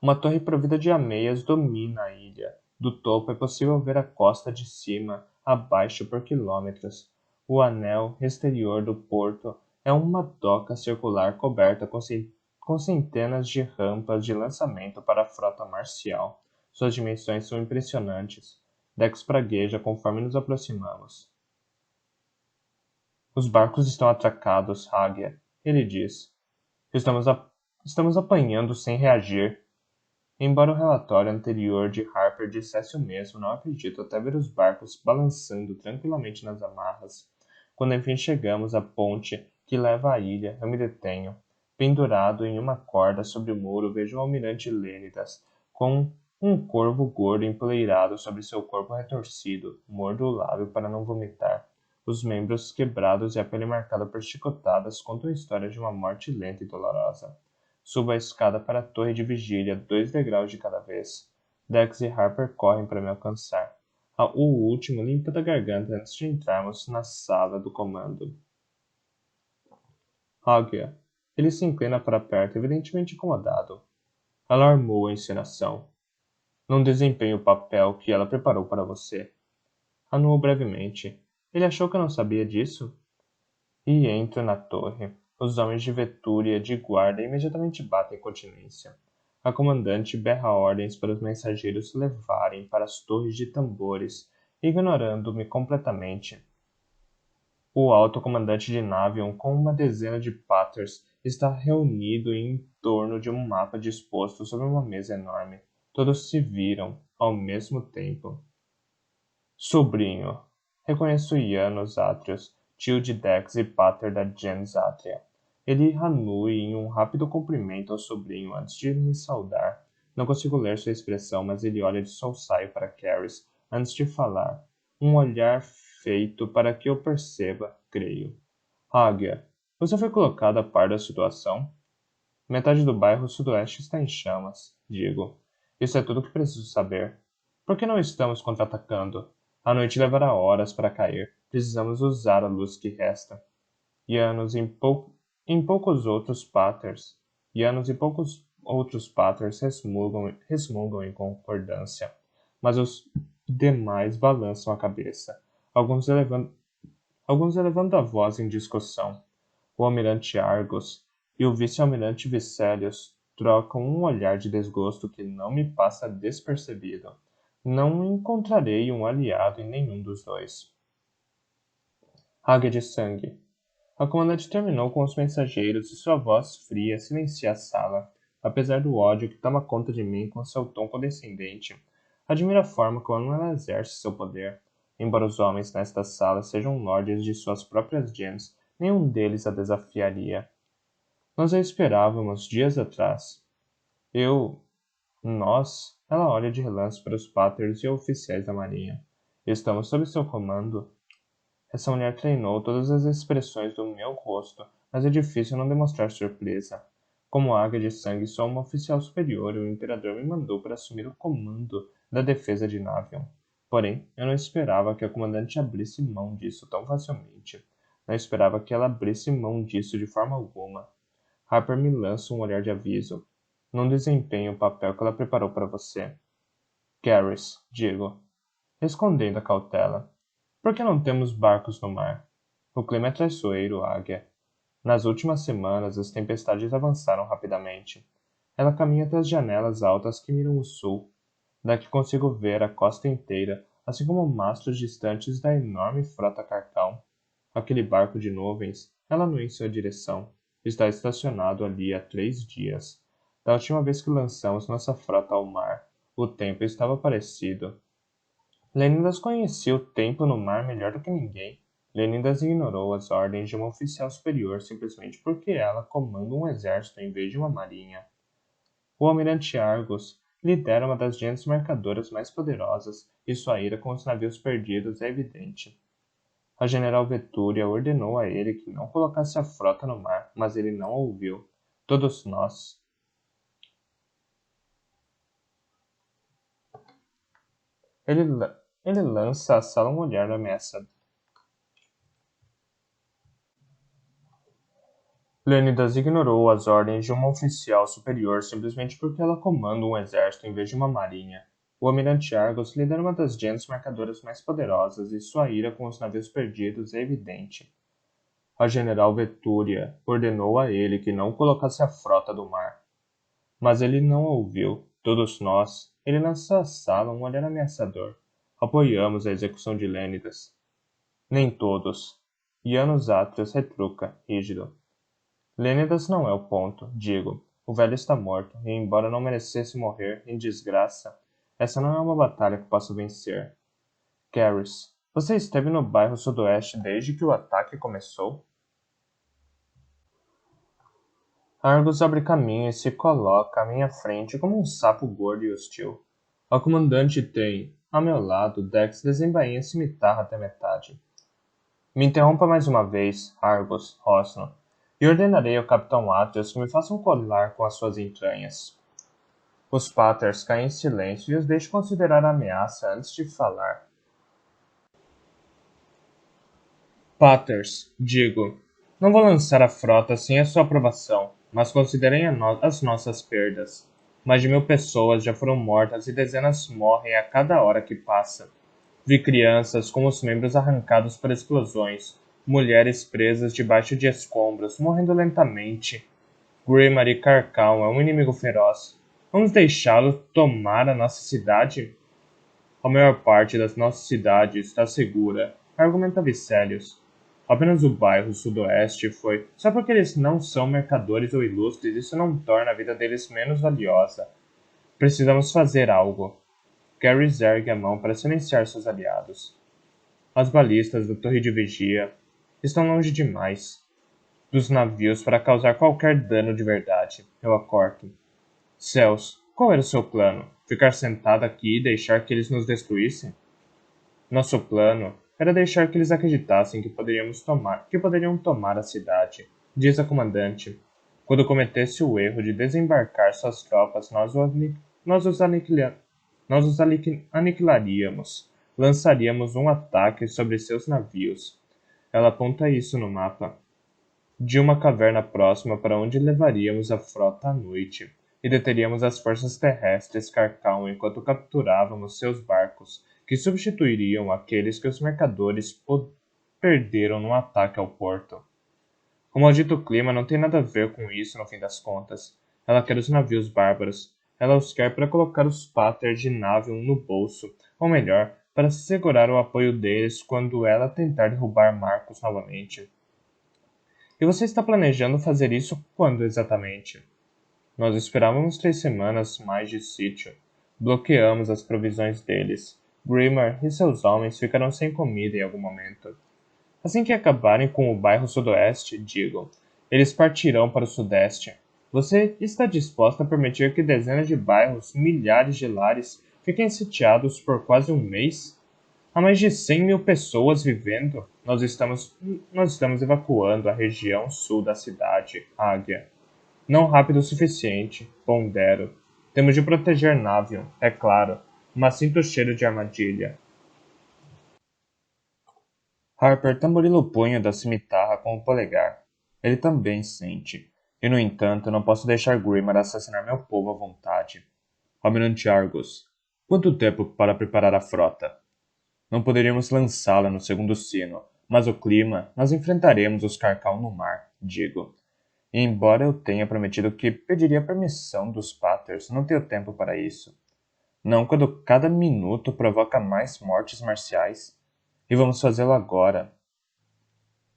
Uma torre provida de ameias domina a ilha. Do topo é possível ver a costa de cima a baixo por quilômetros. O anel exterior do porto é uma doca circular coberta com centenas de rampas de lançamento para a frota marcial. Suas dimensões são impressionantes. Dex pragueja conforme nos aproximamos. Os barcos estão atracados, Hagia, ele diz. Estamos apanhando sem reagir. Embora o relatório anterior de Harper dissesse o mesmo, não acredito até ver os barcos balançando tranquilamente nas amarras. Quando enfim chegamos à ponte que leva à ilha, eu me detenho. Pendurado em uma corda sobre o muro, vejo o almirante Lênidas, com um corvo gordo empoleirado sobre seu corpo retorcido. Mordo o lábio para não vomitar. Os membros quebrados e a pele marcada por chicotadas contam a história de uma morte lenta e dolorosa. Subo a escada para a torre de vigília, 2 degraus de cada vez. Dex e Harper correm para me alcançar. O último limpa da garganta antes de entrarmos na sala do comando. Hagia. Ele se inclina para perto, evidentemente incomodado. Ela armou a encenação. Não desempenha o papel que ela preparou para você. Anuou brevemente. Ele achou que eu não sabia disso? E entro na torre. Os homens de Vetúria de guarda imediatamente batem continência. A comandante berra ordens para os mensageiros levarem para as torres de tambores, ignorando-me completamente. O alto comandante de Navion, com uma dezena de Patters, está reunido em torno de um mapa disposto sobre uma mesa enorme. Todos se viram, ao mesmo tempo. Sobrinho. Reconheço Janos Atrios, tio de Dex e pater da gens Atria. Ele ranui em um rápido cumprimento ao sobrinho antes de me saudar. Não consigo ler sua expressão, mas ele olha de solsaio para Caris antes de falar. Um olhar feito para que eu perceba, creio. Hagia, você foi colocado a par da situação? Metade do bairro sudoeste está em chamas, digo. Isso é tudo o que preciso saber. Por que não estamos contra-atacando? A noite levará horas para cair. Precisamos usar a luz que resta. Janos em poucos outros paters. Janos e poucos outros paters resmungam em concordância. Mas os demais balançam a cabeça. Alguns elevando a voz em discussão. O almirante Argos e o vice-almirante Vicelius trocam um olhar de desgosto que não me passa despercebido. Não encontrarei um aliado em nenhum dos dois. Águia de sangue. A comandante terminou com os mensageiros e sua voz fria silencia a sala, apesar do ódio que toma conta de mim com seu tom condescendente. Admiro a forma como ela exerce seu poder. Embora os homens nesta sala sejam lordes de suas próprias gens, nenhum deles a desafiaria. Nós a esperávamos dias atrás. Nós, ela olha de relance para os páters e oficiais da marinha. Estamos sob seu comando. Essa mulher treinou todas as expressões do meu rosto, mas é difícil não demonstrar surpresa. Como águia de sangue, sou uma oficial superior e o imperador me mandou para assumir o comando da defesa de Navion. Porém, eu não esperava que a comandante abrisse mão disso tão facilmente. Não esperava que ela abrisse mão disso de forma alguma. Harper me lança um olhar de aviso. Não desempenhe o papel que ela preparou para você. Caris, digo, escondendo a cautela. Por que não temos barcos no mar? O clima é traiçoeiro, Águia. Nas últimas semanas, as tempestades avançaram rapidamente. Ela caminha até as janelas altas que miram o sul. Daqui consigo ver a costa inteira, assim como mastros distantes da enorme frota Carcão. Aquele barco de nuvens, ela não em sua direção, está estacionado ali há 3 dias. Da última vez que lançamos nossa frota ao mar, o tempo estava parecido. Leônidas conhecia o tempo no mar melhor do que ninguém. Leônidas ignorou as ordens de uma oficial superior simplesmente porque ela comanda um exército em vez de uma marinha. O almirante Argos lidera uma das gentes mercadoras mais poderosas e sua ira com os navios perdidos é evidente. A general Vetúria ordenou a ele que não colocasse a frota no mar, mas ele não ouviu. Todos nós. Ele lança à sala um olhar ameaçador. Leônidas ignorou as ordens de uma oficial superior simplesmente porque ela comanda um exército em vez de uma marinha. O almirante Argos lidera uma das gentes marcadoras mais poderosas e sua ira com os navios perdidos é evidente. A general Vetúria ordenou a ele que não colocasse a frota do mar. Mas ele não ouviu. Todos nós. Ele lançou à sala um olhar ameaçador. Apoiamos a execução de Lênidas. Nem todos. Janos Atrios retruca, rígido. Lênidas não é o ponto, digo. O velho está morto, e embora não merecesse morrer em desgraça, essa não é uma batalha que posso vencer. Caris, você esteve no bairro sudoeste desde que o ataque começou? Argos abre caminho e se coloca à minha frente como um sapo gordo e hostil. O comandante tem, a meu lado, Dex desembainha a cimitarra até metade. Me interrompa mais uma vez, Argos, rosno, e ordenarei ao capitão Atreus que me faça um colar com as suas entranhas. Os Paters caem em silêncio e os deixo considerar a ameaça antes de falar. Paters, digo, não vou lançar a frota sem a sua aprovação, mas considerem as nossas perdas. Mais de 1000 pessoas já foram mortas e dezenas morrem a cada hora que passa. Vi crianças com os membros arrancados por explosões, mulheres presas debaixo de escombros, morrendo lentamente. Grimmar e Carcal é um inimigo feroz. Vamos deixá-lo tomar a nossa cidade? A maior parte das nossas cidades está segura, argumenta Vicelius. Apenas o bairro sudoeste foi. Só porque eles não são mercadores ou ilustres, isso não torna a vida deles menos valiosa. Precisamos fazer algo. Garrys ergue a mão para silenciar seus aliados. As balistas da torre de vigia estão longe demais dos navios para causar qualquer dano de verdade. Eu a corto. Céus, qual era o seu plano? Ficar sentado aqui e deixar que eles nos destruíssem? Nosso plano era deixar que eles acreditassem que poderiam tomar a cidade, diz a comandante. Quando cometesse o erro de desembarcar suas tropas, nós os aniquilaríamos. Lançaríamos um ataque sobre seus navios. Ela aponta isso no mapa. De uma caverna próxima para onde levaríamos a frota à noite, e deteríamos as forças terrestres Carcão enquanto capturávamos seus barcos, que substituiriam aqueles que os mercadores perderam no ataque ao porto. O maldito clima não tem nada a ver com isso no fim das contas. Ela quer os navios bárbaros. Ela os quer para colocar os pater de nave no bolso, ou melhor, para segurar o apoio deles quando ela tentar derrubar Marcos novamente. E você está planejando fazer isso quando exatamente? Nós esperávamos 3 semanas mais de sítio. Bloqueamos as provisões deles. Grimmar e seus homens ficarão sem comida em algum momento. Assim que acabarem com o bairro sudoeste, digo, eles partirão para o sudeste. Você está disposta a permitir que dezenas de bairros, milhares de lares, fiquem sitiados por quase um mês? Há mais de 100.000 pessoas vivendo. Nós estamos evacuando a região sul da cidade, Águia. Não rápido o suficiente, pondero. Temos de proteger Navion, é claro, mas sinto o cheiro de armadilha. Harper tamborila o punho da cimitarra com o polegar. Ele também sente. E, no entanto, não posso deixar Grimmar assassinar meu povo à vontade. Almirante Argos, quanto tempo para preparar a frota? Não poderíamos lançá-la no segundo sino, mas o clima, nós enfrentaremos os Carcal no mar. digo. E embora eu tenha prometido que pediria permissão dos Patters, não tenho tempo para isso. Não quando cada minuto provoca mais mortes marciais. E vamos fazê-lo agora.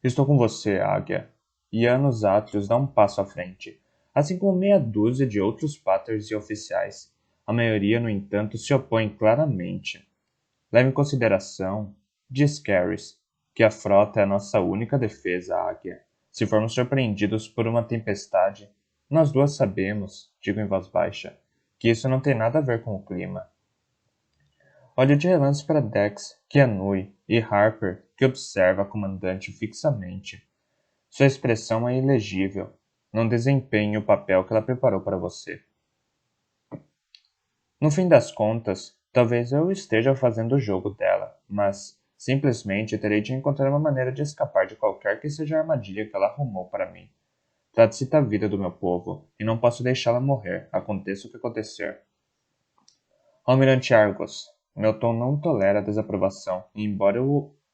Estou com você, Águia. E Anos Atrios dá um passo à frente, assim como meia dúzia de outros Patters e oficiais. A maioria, no entanto, se opõe claramente. Leve em consideração, diz Caris, que a frota é a nossa única defesa, Águia. Se formos surpreendidos por uma tempestade, nós duas sabemos, digo em voz baixa, que isso não tem nada a ver com o clima. Olho de relance para Dex, Kianui e Harper, que observa a comandante fixamente. Sua expressão é ilegível. Não desempenhe o papel que ela preparou para você. No fim das contas, talvez eu esteja fazendo o jogo dela, mas simplesmente terei de encontrar uma maneira de escapar de qualquer que seja a armadilha que ela arrumou para mim. Trata-se da vida do meu povo, e não posso deixá-la morrer, aconteça o que acontecer. Almirante Argos, meu tom não tolera desaprovação, e embora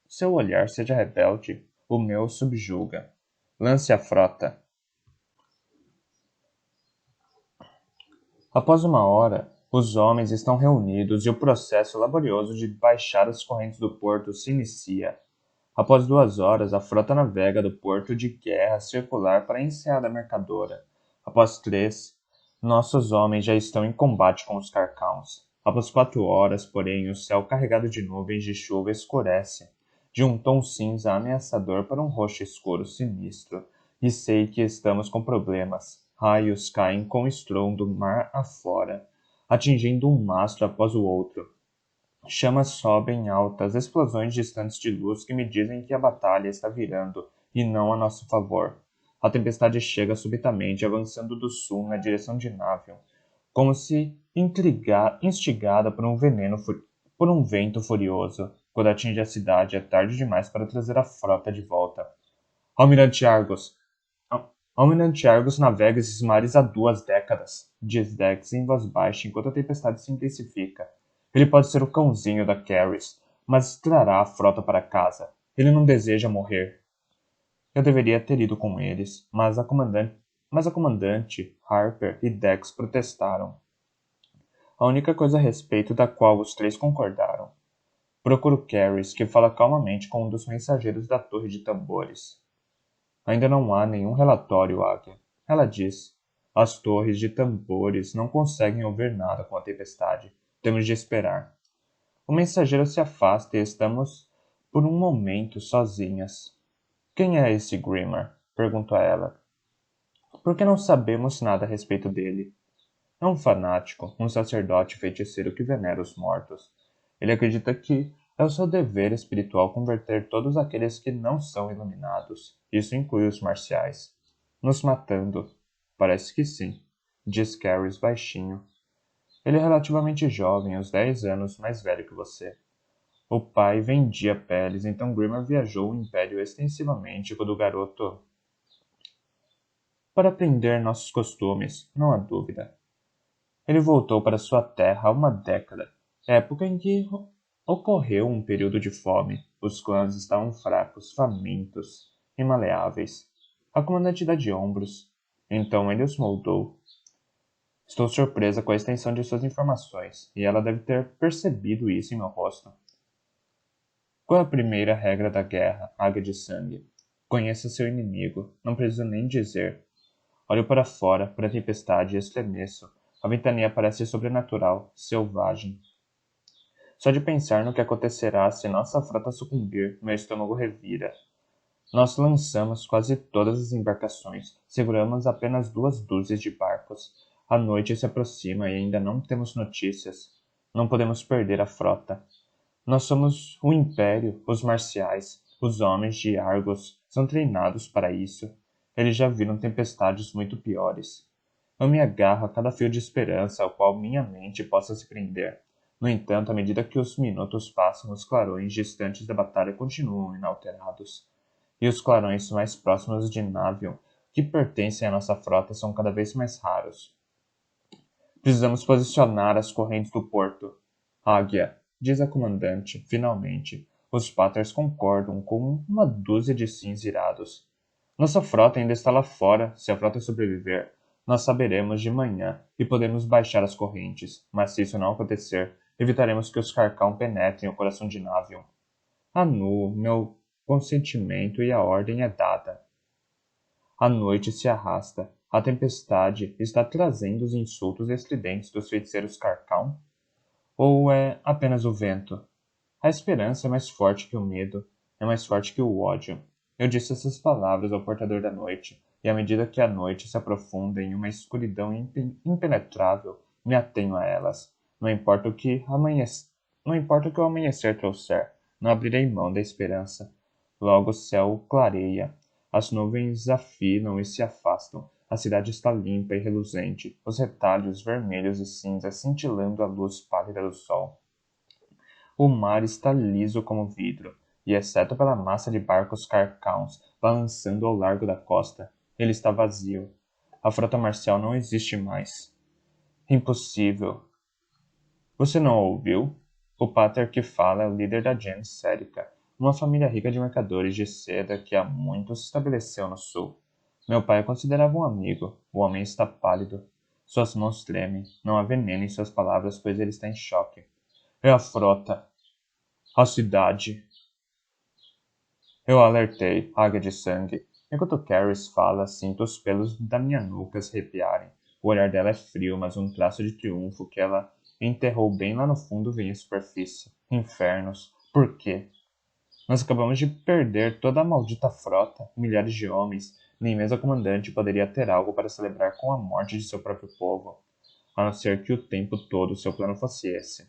seu olhar seja rebelde, o meu subjuga. Lance a frota. Após uma hora, os homens estão reunidos e o processo laborioso de baixar as correntes do porto se inicia. Após 2 horas, a frota navega do porto de guerra circular para a enseada mercadora. Após 3, nossos homens já estão em combate com os carcãos. Após 4 horas, porém, o céu carregado de nuvens de chuva escurece, de um tom cinza ameaçador para um roxo escuro sinistro, e sei que estamos com problemas. Raios caem com estrondo mar afora, atingindo um mastro após o outro. Chamas sobem altas, explosões distantes de luz que me dizem que a batalha está virando, e não a nosso favor. A tempestade chega subitamente, avançando do sul na direção de Navion, como se instigada por um vento furioso. Quando atinge a cidade, é tarde demais para trazer a frota de volta. Almirante Argos! Almirante Argos navega esses mares há 2 décadas, diz Dex em voz baixa enquanto a tempestade se intensifica. Ele pode ser o cãozinho da Caris, mas trará a frota para casa. Ele não deseja morrer. Eu deveria ter ido com eles, mas a comandante, Harper e Dex protestaram. A única coisa a respeito da qual os 3 concordaram. Procuro Caris, que fala calmamente com um dos mensageiros da torre de tambores. Ainda não há nenhum relatório, Águia. Ela diz. As torres de tambores não conseguem ouvir nada com a tempestade. Temos de esperar. O mensageiro se afasta e estamos, por um momento, sozinhas. Quem é esse Grimmer? Pergunto a ela. Por que não sabemos nada a respeito dele? É um fanático, um sacerdote feiticeiro que venera os mortos. Ele acredita que é o seu dever espiritual converter todos aqueles que não são iluminados. Isso inclui os marciais. Nos matando. Parece que sim, diz Caris baixinho. Ele é relativamente jovem, uns 10 anos mais velho que você. O pai vendia peles, então Grimmer viajou o Império extensivamente quando o garoto... Para aprender nossos costumes, não há dúvida. Ele voltou para sua terra há uma década, época em que ocorreu um período de fome. Os clãs estavam fracos, famintos e maleáveis. A comandante dá de ombros. Então ele os moldou. Estou surpresa com a extensão de suas informações, e ela deve ter percebido isso em meu rosto. Qual é a primeira regra da guerra, Águia de Sangue? Conheça seu inimigo, não preciso nem dizer. Olho para fora, para a tempestade e estremeço. A ventania parece sobrenatural, selvagem. Só de pensar no que acontecerá se nossa frota sucumbir, meu estômago revira. Nós lançamos quase todas as embarcações, seguramos apenas 2 dúzias de barcos. A noite se aproxima e ainda não temos notícias. Não podemos perder a frota. Nós somos o Império, os marciais, os homens de Argos são treinados para isso. Eles já viram tempestades muito piores. Eu me agarro a cada fio de esperança ao qual minha mente possa se prender. No entanto, à medida que os minutos passam, os clarões distantes da batalha continuam inalterados. E os clarões mais próximos de Navion, que pertencem à nossa frota, são cada vez mais raros. Precisamos posicionar as correntes do porto. Águia, diz a comandante, finalmente. Os Patters concordam com uma dúzia de sims irados. Nossa frota ainda está lá fora. Se a frota sobreviver, nós saberemos de manhã e podemos baixar as correntes. Mas se isso não acontecer, evitaremos que os Carcão penetrem o coração de Navion. Anu, meu consentimento e a ordem é dada. A noite se arrasta. A tempestade está trazendo os insultos estridentes dos feiticeiros Carcão? Ou é apenas o vento? A esperança é mais forte que o medo, é mais forte que o ódio. Eu disse essas palavras ao portador da noite, e à medida que a noite se aprofunda em uma escuridão impenetrável, me atenho a elas. Não importa o que não importa o que o amanhecer trouxer, não abrirei mão da esperança. Logo o céu clareia, as nuvens afinam e se afastam. A cidade está limpa e reluzente, os retalhos vermelhos e cinzas cintilando à luz pálida do sol. O mar está liso como vidro, e exceto pela massa de barcos carcãos balançando ao largo da costa, ele está vazio. A frota marcial não existe mais. Impossível. Você não ouviu? O pater que fala é o líder da gens Serica, uma família rica de mercadores de seda que há muito se estabeleceu no sul. Meu pai o considerava um amigo. O homem está pálido. Suas mãos tremem. Não há veneno em suas palavras, pois ele está em choque. É a frota. A cidade. Eu alertei, águia de sangue. Enquanto Caris fala, sinto os pelos da minha nuca se arrepiarem. O olhar dela é frio, mas um traço de triunfo que ela enterrou bem lá no fundo vem à superfície. Infernos. Por quê? Nós acabamos de perder toda a maldita frota, milhares de homens. Nem mesmo a comandante poderia ter algo para celebrar com a morte de seu próprio povo, a não ser que o tempo todo seu plano fosse esse.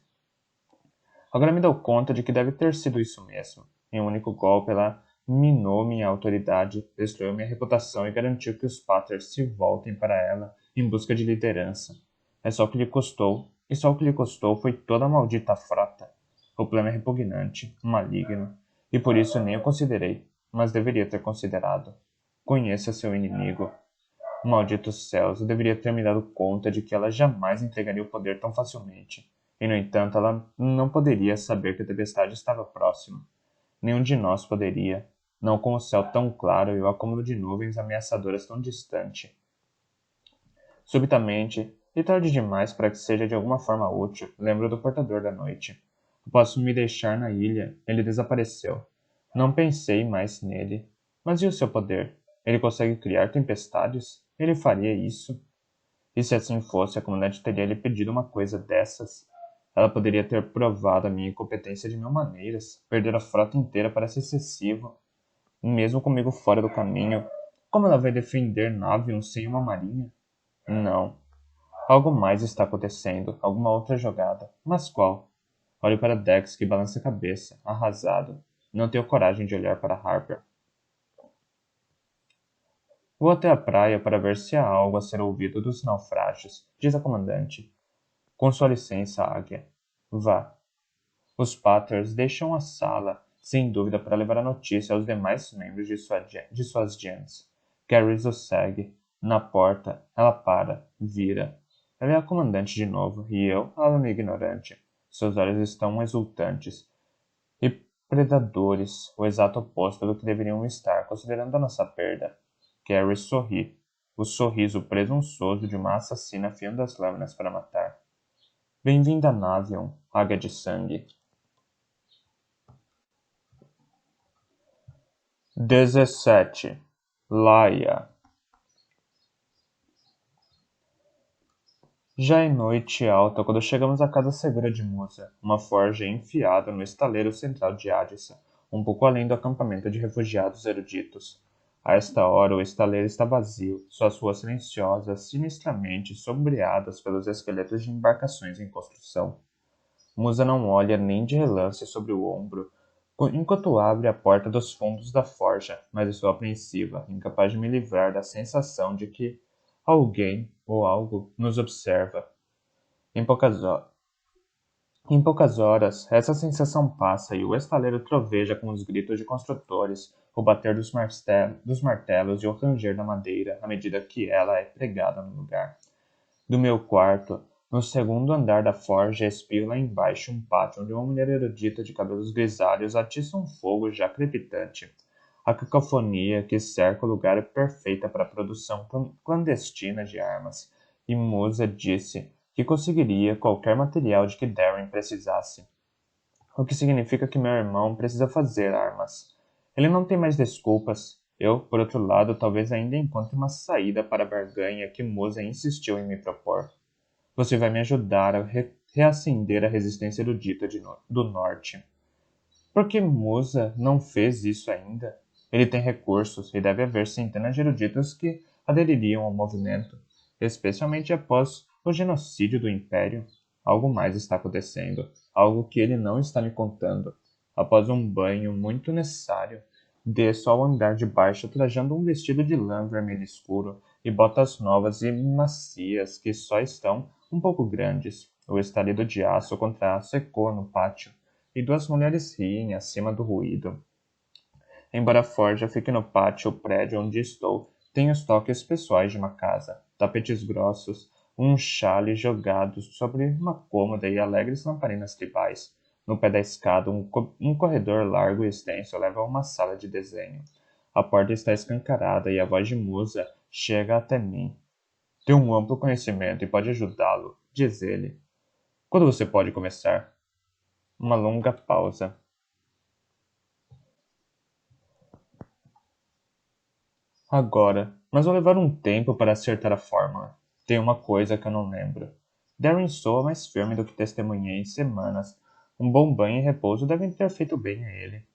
Agora me dou conta de que deve ter sido isso mesmo. Em um único golpe, ela minou minha autoridade, destruiu minha reputação e garantiu que os Paters se voltem para ela em busca de liderança. É só o que lhe custou, e só o que lhe custou foi toda a maldita frota. O plano é repugnante, maligno, e por isso nem o considerei, mas deveria ter considerado. Conheça seu inimigo. Malditos céus, eu deveria ter me dado conta de que ela jamais entregaria o poder tão facilmente. E, no entanto, ela não poderia saber que a tempestade estava próxima. Nenhum de nós poderia, não com o céu tão claro e o acúmulo de nuvens ameaçadoras tão distante. Subitamente, e tarde demais para que seja de alguma forma útil, lembro do portador da noite. Posso me deixar na ilha, ele desapareceu. Não pensei mais nele. Mas e o seu poder? Ele consegue criar tempestades? Ele faria isso? E se assim fosse, a comandante teria lhe pedido uma coisa dessas? Ela poderia ter provado a minha incompetência de mil maneiras. Perder a frota inteira parece excessivo. Mesmo comigo fora do caminho, como ela vai defender Navion sem uma marinha? Não. Algo mais está acontecendo, alguma outra jogada. Mas qual? Olho para Dex, que balança a cabeça, arrasado. Não tenho coragem de olhar para Harper. Vou até a praia para ver se há algo a ser ouvido dos naufrágios, diz a comandante. Com sua licença, águia. Vá. Os Paters deixam a sala, sem dúvida para levar a notícia aos demais membros de suas gens. Caris o segue. Na porta, ela para, vira. Ela é a comandante de novo, e eu, a aluna ignorante. Seus olhos estão exultantes e predadores, o exato oposto do que deveriam estar, considerando a nossa perda. Carrie sorri, o sorriso presunçoso de uma assassina afiando as lâminas para matar. Bem-vinda, Navion, águia de sangue. 17. Laia. Já é noite alta quando chegamos à casa segura de Musa, uma forja enfiada no estaleiro central de Adissa, um pouco além do acampamento de refugiados eruditos. A esta hora o estaleiro está vazio, suas ruas silenciosas, sinistramente sombreadas pelos esqueletos de embarcações em construção. Musa não olha nem de relance sobre o ombro, enquanto abre a porta dos fundos da forja, mas estou apreensiva, incapaz de me livrar da sensação de que alguém ou algo nos observa. Em poucas, ho- em poucas horas, essa sensação passa e o estaleiro troveja com os gritos de construtores, o bater dos martelos e o ranger da madeira à medida que ela é pregada no lugar. Do meu quarto, no segundo andar da forja, espio lá embaixo um pátio onde uma mulher erudita de cabelos grisalhos atiça um fogo já crepitante. A cacofonia que cerca o lugar é perfeita para a produção clandestina de armas, e Musa disse que conseguiria qualquer material de que Darren precisasse. O que significa que meu irmão precisa fazer armas. Ele não tem mais desculpas. Eu, por outro lado, talvez ainda encontre uma saída para a barganha que Musa insistiu em me propor. Você vai me ajudar a reacender a resistência erudita do norte. Por que Musa não fez isso ainda? Ele tem recursos e deve haver centenas de eruditos que adeririam ao movimento, especialmente após o genocídio do Império. Algo mais está acontecendo, algo que ele não está me contando. Após um banho muito necessário, desço ao andar de baixo trajando um vestido de lã vermelho escuro e botas novas e macias que só estão um pouco grandes. O estalido de aço contra aço ecoa no pátio e duas mulheres riem acima do ruído. Embora a forja fique no pátio, o prédio onde estou tem os toques pessoais de uma casa, tapetes grossos, um chale jogado sobre uma cômoda e alegres lamparinas tribais. No pé da escada, um corredor largo e extenso leva a uma sala de desenho. A porta está escancarada e a voz de Musa chega até mim. Tem um amplo conhecimento e pode ajudá-lo, diz ele. Quando você pode começar? Uma longa pausa. Agora, mas vou levar um tempo para acertar a fórmula. Tem uma coisa que eu não lembro. Darren soa mais firme do que testemunhei em semanas. Um bom banho e repouso devem ter feito bem a ele.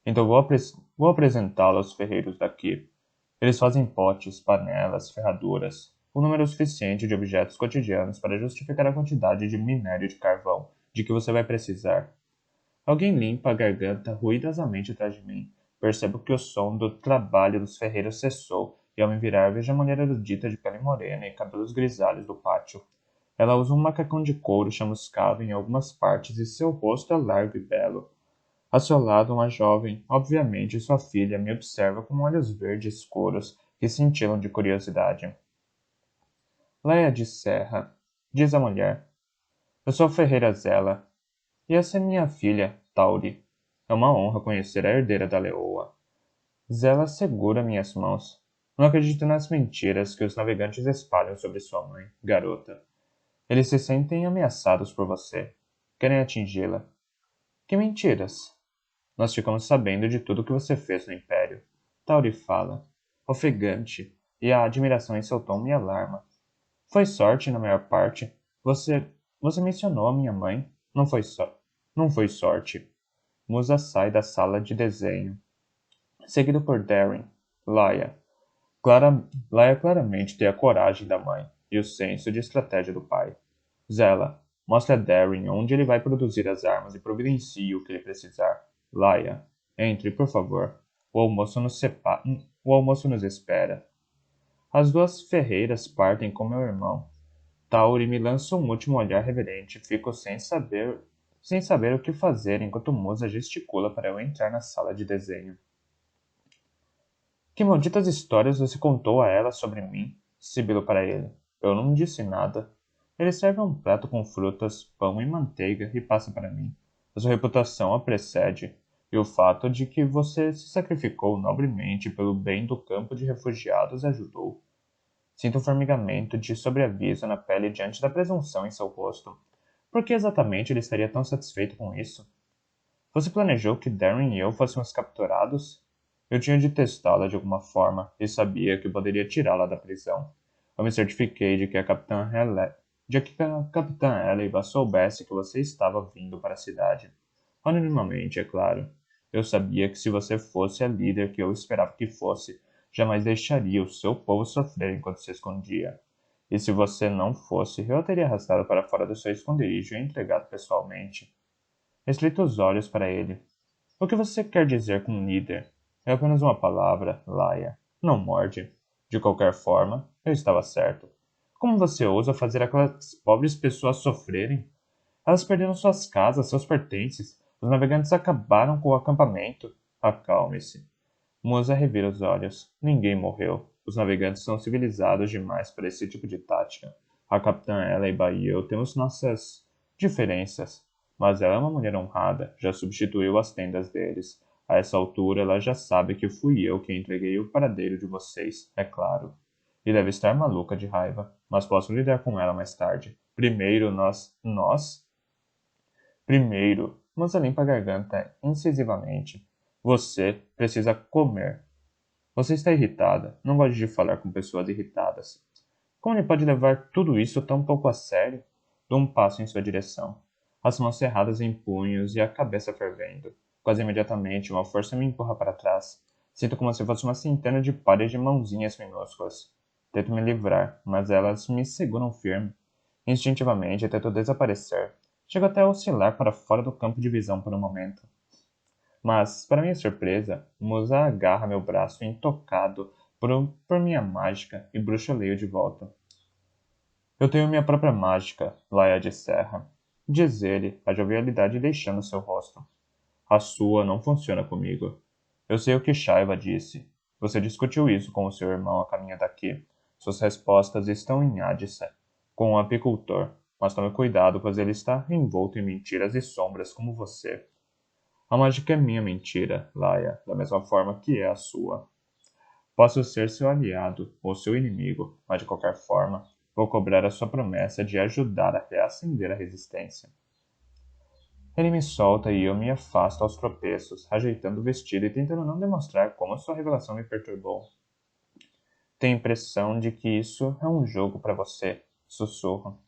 Então vou apresentá-lo aos ferreiros daqui. Eles fazem potes, panelas, ferraduras, o número suficiente de objetos cotidianos para justificar a quantidade de minério de carvão de que você vai precisar. Alguém limpa a garganta ruidosamente atrás de mim. Percebo que o som do trabalho dos ferreiros cessou, e ao me virar vejo a mulher erudita de pele morena e cabelos grisalhos do pátio. Ela usa um macacão de couro chamuscado em algumas partes e seu rosto é largo e belo. A seu lado, uma jovem, obviamente sua filha, me observa com olhos verdes escuros que cintilam de curiosidade. Leia de Serra, diz a mulher. Eu sou a ferreira Zela, e essa é minha filha, Tauri. É uma honra conhecer a herdeira da leoa. Zela segura minhas mãos. Não acredito nas mentiras que os navegantes espalham sobre sua mãe, garota. Eles se sentem ameaçados por você. Querem atingi-la. Que mentiras? Nós ficamos sabendo de tudo que você fez no Império. Tauri fala, ofegante, e a admiração em seu tom me alarma. Foi sorte na maior parte. Você mencionou a minha mãe. Não foi sorte. Musa sai da sala de desenho, seguido por Darren. Laia. Laia claramente tem a coragem da mãe e o senso de estratégia do pai. Zela. Mostre a Darren onde ele vai produzir as armas e providencie o que ele precisar. Laia. Entre, por favor. O almoço nos espera. As duas ferreiras partem com meu irmão. Tauri me lança um último olhar reverente e fico sem saber o que fazer enquanto Musa gesticula para eu entrar na sala de desenho. Que malditas histórias você contou a ela sobre mim? Sibilo para ele. Eu não disse nada. Ele serve um prato com frutas, pão e manteiga e passa para mim. A sua reputação a precede, e o fato de que você se sacrificou nobremente pelo bem do campo de refugiados ajudou. Sinto um formigamento de sobreaviso na pele diante da presunção em seu rosto. Por que exatamente ele estaria tão satisfeito com isso? Você planejou que Darren e eu fôssemos capturados? Eu tinha de testá-la de alguma forma e sabia que poderia tirá-la da prisão. Eu me certifiquei de que a Capitã Eleva soubesse que você estava vindo para a cidade. Anonimamente, é claro. Eu sabia que se você fosse a líder que eu esperava que fosse, jamais deixaria o seu povo sofrer enquanto se escondia. E se você não fosse, eu a teria arrastado para fora do seu esconderijo e entregado pessoalmente. Estreito os olhos para ele. O que você quer dizer com líder? É apenas uma palavra, Laia. Não morde. De qualquer forma, eu estava certo. Como você ousa fazer aquelas pobres pessoas sofrerem? Elas perderam suas casas, seus pertences. Os navegantes acabaram com o acampamento. Acalme-se. Musa revira os olhos. Ninguém morreu. Os navegantes são civilizados demais para esse tipo de tática. A Capitã Eleba e eu temos nossas diferenças, mas ela é uma mulher honrada, já substituiu as tendas deles. A essa altura, ela já sabe que fui eu quem entreguei o paradeiro de vocês, é claro. E deve estar maluca de raiva, mas posso lidar com ela mais tarde. Primeiro, nós? Primeiro, moça limpa a garganta incisivamente. Você precisa comer. Você está irritada. Não gosto de falar com pessoas irritadas. Como ele pode levar tudo isso tão pouco a sério? Dou um passo em sua direção, as mãos cerradas em punhos e a cabeça fervendo. Quase imediatamente, uma força me empurra para trás. Sinto como se fosse uma centena de pares de mãozinhas minúsculas. Tento me livrar, mas elas me seguram firme. Instintivamente, tento desaparecer. Chego até a oscilar para fora do campo de visão por um momento. Mas, para minha surpresa, Musa agarra meu braço intocado por minha mágica e bruxuleio de volta. Eu tenho minha própria mágica, Laia de Serra. Diz ele, a jovialidade deixando seu rosto. A sua não funciona comigo. Eu sei o que Shaiva disse. Você discutiu isso com o seu irmão a caminho daqui. Suas respostas estão em Adissa, com um apicultor. Mas tome cuidado, pois ele está envolto em mentiras e sombras como você. A mágica é minha mentira, Laia, da mesma forma que é a sua. Posso ser seu aliado ou seu inimigo, mas de qualquer forma, vou cobrar a sua promessa de ajudar a reacender a resistência. Ele me solta e eu me afasto aos tropeços, ajeitando o vestido e tentando não demonstrar como sua revelação me perturbou. Tenho a impressão de que isso é um jogo para você, sussurro.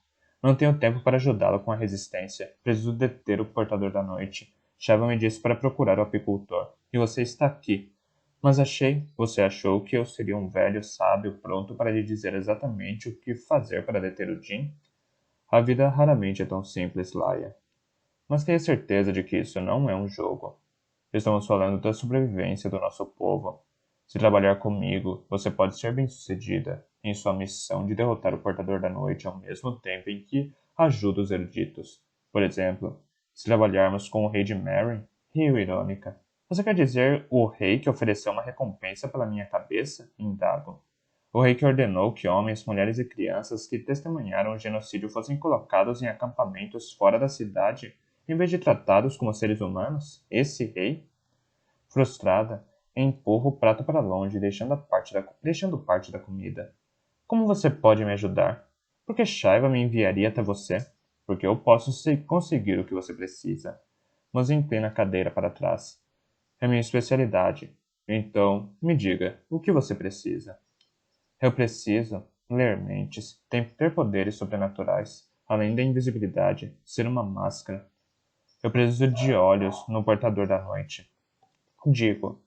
Não tenho tempo para ajudá-lo com a resistência. Preciso deter o portador da noite. Shaiva me disse para procurar o apicultor. E você está aqui. Mas você achou que eu seria um velho sábio pronto para lhe dizer exatamente o que fazer para deter o Jin? A vida raramente é tão simples, Laia. Mas tenha certeza de que isso não é um jogo. Estamos falando da sobrevivência do nosso povo. Se trabalhar comigo, você pode ser bem-sucedida em sua missão de derrotar o Portador da Noite ao mesmo tempo em que ajuda os eruditos. Por exemplo, se trabalharmos com o rei de Merry, rio irônica. Você quer dizer o rei que ofereceu uma recompensa pela minha cabeça? Indago. O rei que ordenou que homens, mulheres e crianças que testemunharam o genocídio fossem colocados em acampamentos fora da cidade, em vez de tratados como seres humanos? Esse rei? Frustrada, empurro o prato para longe, deixando parte da comida. Como você pode me ajudar? Por que Shaiva me enviaria até você? Porque eu posso conseguir o que você precisa. Mas inclina a cadeira para trás. É minha especialidade. Então, me diga, o que você precisa? Eu preciso ler mentes, ter poderes sobrenaturais, além da invisibilidade, ser uma máscara. Eu preciso de olhos no portador da noite. Digo,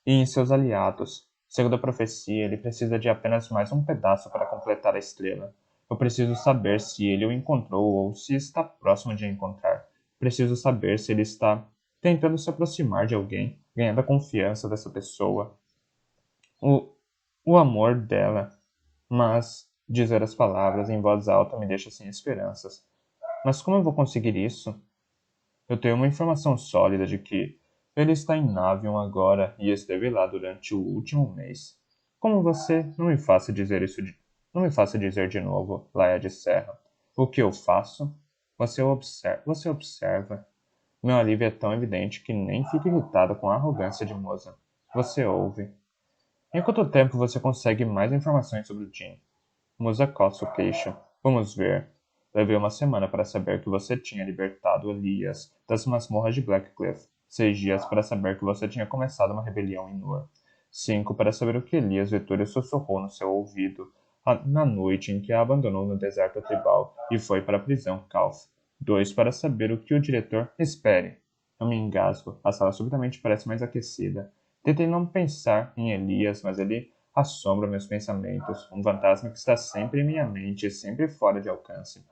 e em seus aliados. Segundo a profecia, ele precisa de apenas mais um pedaço para completar a estrela. Eu preciso saber se ele o encontrou ou se está próximo de encontrar. Preciso saber se ele está tentando se aproximar de alguém, ganhando a confiança dessa pessoa. O, o amor dela. Mas dizer as palavras em voz alta me deixa sem esperanças. Mas como eu vou conseguir isso? Eu tenho uma informação sólida de que ele está em Navion agora e esteve lá durante o último mês. Como você, não me faça dizer de novo, Laia de Serra. O que eu faço? Você observa. Meu alívio é tão evidente que nem fico irritado com a arrogância de Moza. Você ouve. Em quanto tempo você consegue mais informações sobre o Jin? Musa coça o queixo. Vamos ver. Levei uma semana para saber que você tinha libertado Elias das masmorras de Blackcliff. 6 dias para saber que você tinha começado uma rebelião em Nur. 5 para saber o que Elias Vetúrio sussurrou no seu ouvido na noite em que a abandonou no deserto tribal e foi para a prisão Calf. 2 para saber o que o diretor... Espere. Eu me engasgo. A sala subitamente parece mais aquecida. Tentei não pensar em Elias, mas ele assombra meus pensamentos, um fantasma que está sempre em minha mente e sempre fora de alcance.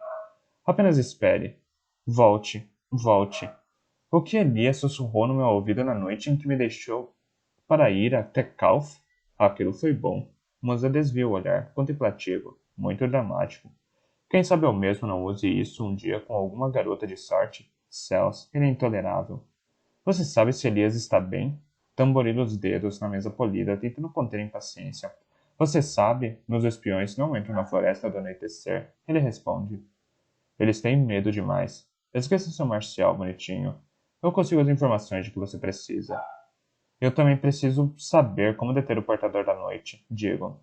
Apenas espere. Volte, volte. O que Elias sussurrou no meu ouvido na noite em que me deixou para ir até Calf? Aquilo foi bom. Moza desvia o olhar, contemplativo, muito dramático. Quem sabe eu mesmo não use isso um dia com alguma garota de sorte? Céus, ele é intolerável. Você sabe se Elias está bem? Tamborila os dedos na mesa polida, tentando conter a impaciência. Você sabe, meus espiões não entram na floresta do anoitecer. Ele responde. Eles têm medo demais. Esqueça seu marcial, bonitinho. Eu consigo as informações de que você precisa. Eu também preciso saber como deter o Portador da Noite, digo.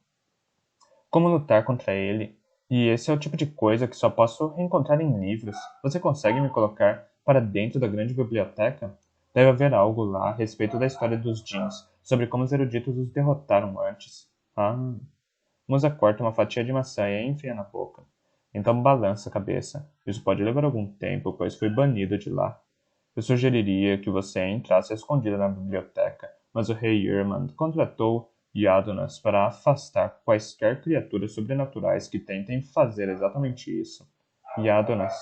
Como lutar contra ele? E esse é o tipo de coisa que só posso encontrar em livros. Você consegue me colocar para dentro da grande biblioteca? Deve haver algo lá a respeito da história dos Jeans, sobre como os eruditos os derrotaram antes. Ah, Musa corta uma fatia de maçã e a enfia na boca. Então balança a cabeça. Isso pode levar algum tempo, pois fui banido de lá. Eu sugeriria que você entrasse escondida na biblioteca, mas o rei Irmand contratou Yadnas para afastar quaisquer criaturas sobrenaturais que tentem fazer exatamente isso. Yadnas,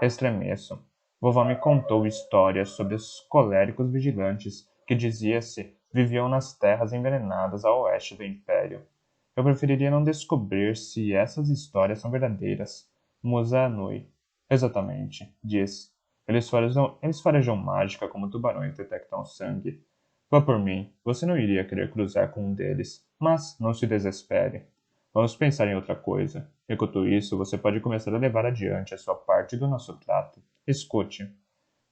estremeço. Vovó me contou histórias sobre os coléricos vigilantes que, dizia-se, viviam nas terras envenenadas a oeste do Império. Eu preferiria não descobrir se essas histórias são verdadeiras. Musa Anui. Exatamente, diz. Eles farejam mágica como tubarões detectam sangue. Vá por mim, você não iria querer cruzar com um deles, mas não se desespere. Vamos pensar em outra coisa. Enquanto isso, você pode começar a levar adiante a sua parte do nosso trato. Escute.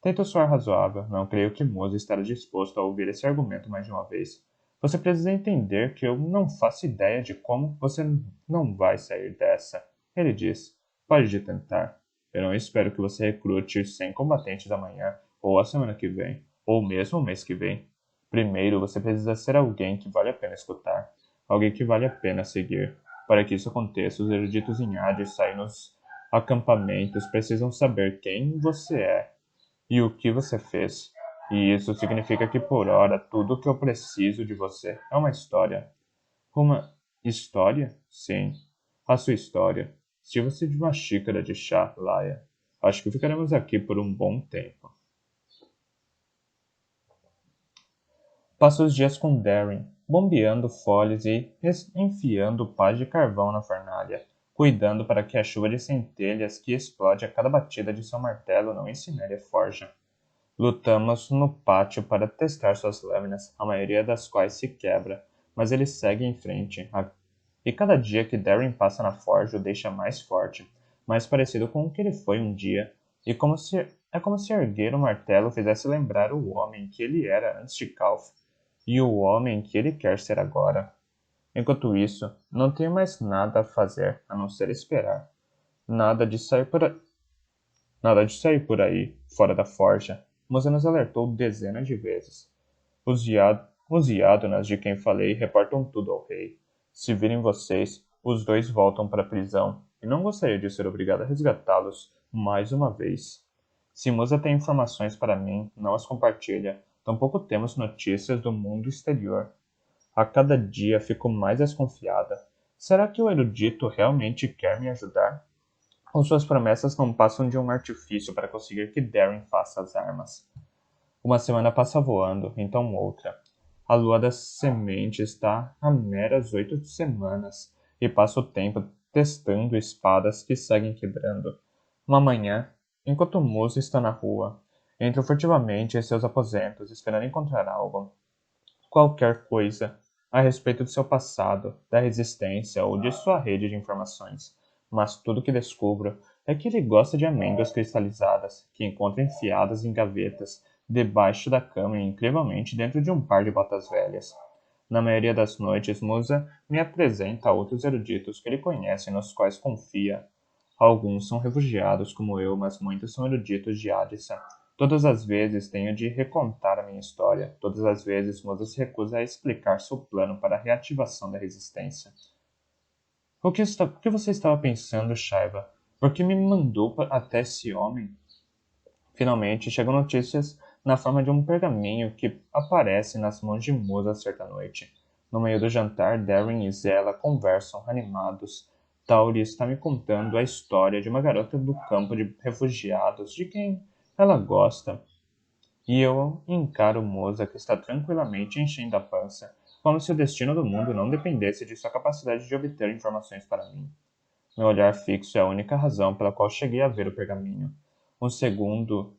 Tento soar razoável, não creio que Mose estará disposto a ouvir esse argumento mais de uma vez. Você precisa entender que eu não faço ideia de como você não vai sair dessa. Ele diz. Pode tentar. Eu não espero que você recrute 100 combatentes amanhã, ou a semana que vem, ou mesmo o mês que vem. Primeiro, você precisa ser alguém que vale a pena escutar, alguém que vale a pena seguir. Para que isso aconteça, os eruditos em Hades saem nos acampamentos precisam saber quem você é e o que você fez. E isso significa que por hora tudo o que eu preciso de você é uma história. Uma história? Sim, a sua história. Sirva-se de uma xícara de chá, Laia. Acho que ficaremos aqui por um bom tempo. Passo os dias com Darren, bombeando folhas e enfiando pás de carvão na fornalha, cuidando para que a chuva de centelhas que explode a cada batida de seu martelo não incinere a forja. Lutamos no pátio para testar suas lâminas, a maioria das quais se quebra, mas ele segue em frente. E cada dia que Darren passa na forja o deixa mais forte, mais parecido com o que ele foi um dia, e como se erguer o martelo fizesse lembrar o homem que ele era antes de Calf, e o homem que ele quer ser agora. Enquanto isso, não tenho mais nada a fazer a não ser esperar. Nada de sair por, Nada de sair por aí, fora da forja. Moza nos alertou dezenas de vezes. Os Yadonas de quem falei reportam tudo ao rei. Se virem vocês, os dois voltam para a prisão, e não gostaria de ser obrigado a resgatá-los mais uma vez. Se Musa tem informações para mim, não as compartilha. Tampouco temos notícias do mundo exterior. A cada dia fico mais desconfiada. Será que o erudito realmente quer me ajudar? Ou suas promessas não passam de um artifício para conseguir que Darren faça as armas? Uma semana passa voando, então outra. A lua da semente está a meras 8 semanas, e passa o tempo testando espadas que seguem quebrando. Uma manhã, enquanto Musa está na rua, entro furtivamente em seus aposentos, esperando encontrar algo. Qualquer coisa a respeito de seu passado, da resistência ou de sua rede de informações. Mas tudo que descubro é que ele gosta de amêndoas cristalizadas, que encontra enfiadas em gavetas, debaixo da cama e incrivelmente dentro de um par de botas velhas. Na maioria das noites, Musa me apresenta a outros eruditos que ele conhece e nos quais confia. Alguns são refugiados como eu, mas muitos são eruditos de Adissa. Todas as vezes tenho de recontar a minha história. Todas as vezes Musa se recusa a explicar seu plano para a reativação da resistência. O que você estava pensando, Shaiba? Por que me mandou até esse homem? Finalmente, chegam notícias na forma de um pergaminho que aparece nas mãos de Musa certa noite. No meio do jantar, Darren e Zella conversam animados. Tauri está me contando a história de uma garota do campo de refugiados de quem ela gosta. E eu encaro Musa que está tranquilamente enchendo a pança, como se o destino do mundo não dependesse de sua capacidade de obter informações para mim. Meu olhar fixo é a única razão pela qual cheguei a ver o pergaminho. Um segundo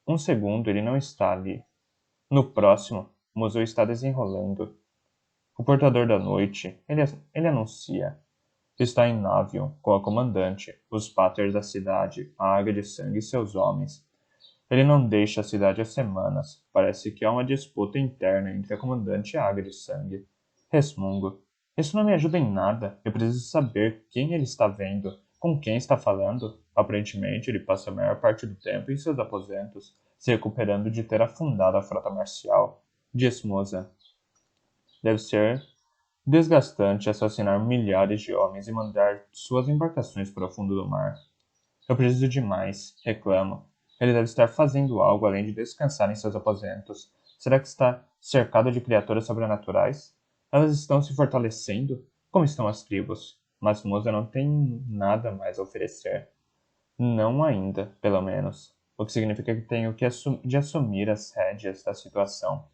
um segundo ele não está ali. No próximo, Musou está desenrolando. O portador da noite, ele anuncia. Está em Navion, com a comandante, os Paters da cidade, a Águia de Sangue e seus homens. Ele não deixa a cidade há semanas. Parece que há uma disputa interna entre a comandante e a águia de sangue. Resmungo. Isso não me ajuda em nada. Eu preciso saber quem ele está vendo, com quem está falando. Aparentemente, ele passa a maior parte do tempo em seus aposentos, se recuperando de ter afundado a frota marcial. Diz Moza. Deve ser desgastante assassinar milhares de homens e mandar suas embarcações para o fundo do mar. Eu preciso de mais, reclamo. Ele deve estar fazendo algo além de descansar em seus aposentos. Será que está cercado de criaturas sobrenaturais? Elas estão se fortalecendo? Como estão as tribos? Mas Musa não tem nada mais a oferecer. Não ainda, pelo menos. O que significa que tenho que assumir as rédeas da situação.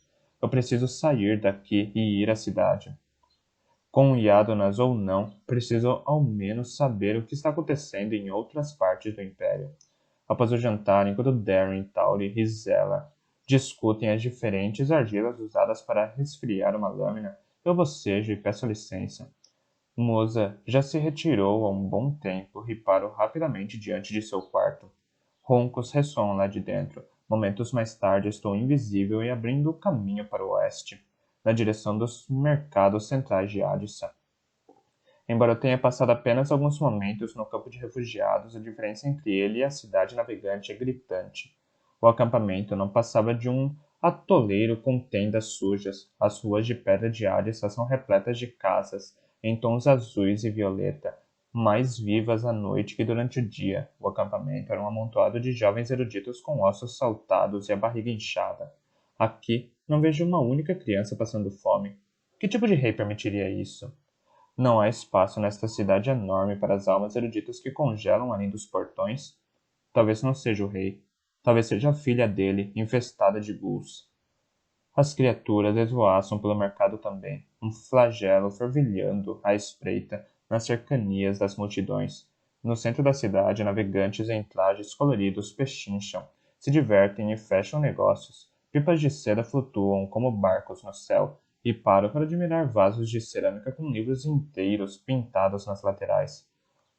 Eu preciso sair daqui e ir à cidade. Com Yadonaz ou não, preciso ao menos saber o que está acontecendo em outras partes do Império. Após o jantar, enquanto Darren, Tauri e Zella discutem as diferentes argilas usadas para resfriar uma lâmina, eu bocejo e peço licença. Moza já se retirou há um bom tempo e paro rapidamente diante de seu quarto. Roncos ressoam lá de dentro. Momentos mais tarde estou invisível e abrindo o caminho para o oeste, na direção dos mercados centrais de Addison. Embora eu tenha passado apenas alguns momentos no campo de refugiados, a diferença entre ele e a cidade navegante é gritante. O acampamento não passava de um atoleiro com tendas sujas. As ruas de pedra de Addison são repletas de casas, em tons azuis e violeta, mais vivas à noite que durante o dia. O acampamento era um amontoado de jovens eruditos com ossos saltados e a barriga inchada. Aqui não vejo uma única criança passando fome. Que tipo de rei permitiria isso? Não há espaço nesta cidade enorme para as almas eruditas que congelam além dos portões. Talvez não seja o rei. Talvez seja a filha dele, infestada de ghouls. As criaturas esvoaçam pelo mercado também, um flagelo fervilhando à espreita nas cercanias das multidões. No centro da cidade, navegantes em trajes coloridos pechincham, se divertem e fecham negócios. Pipas de seda flutuam como barcos no céu, e paro para admirar vasos de cerâmica com livros inteiros pintados nas laterais.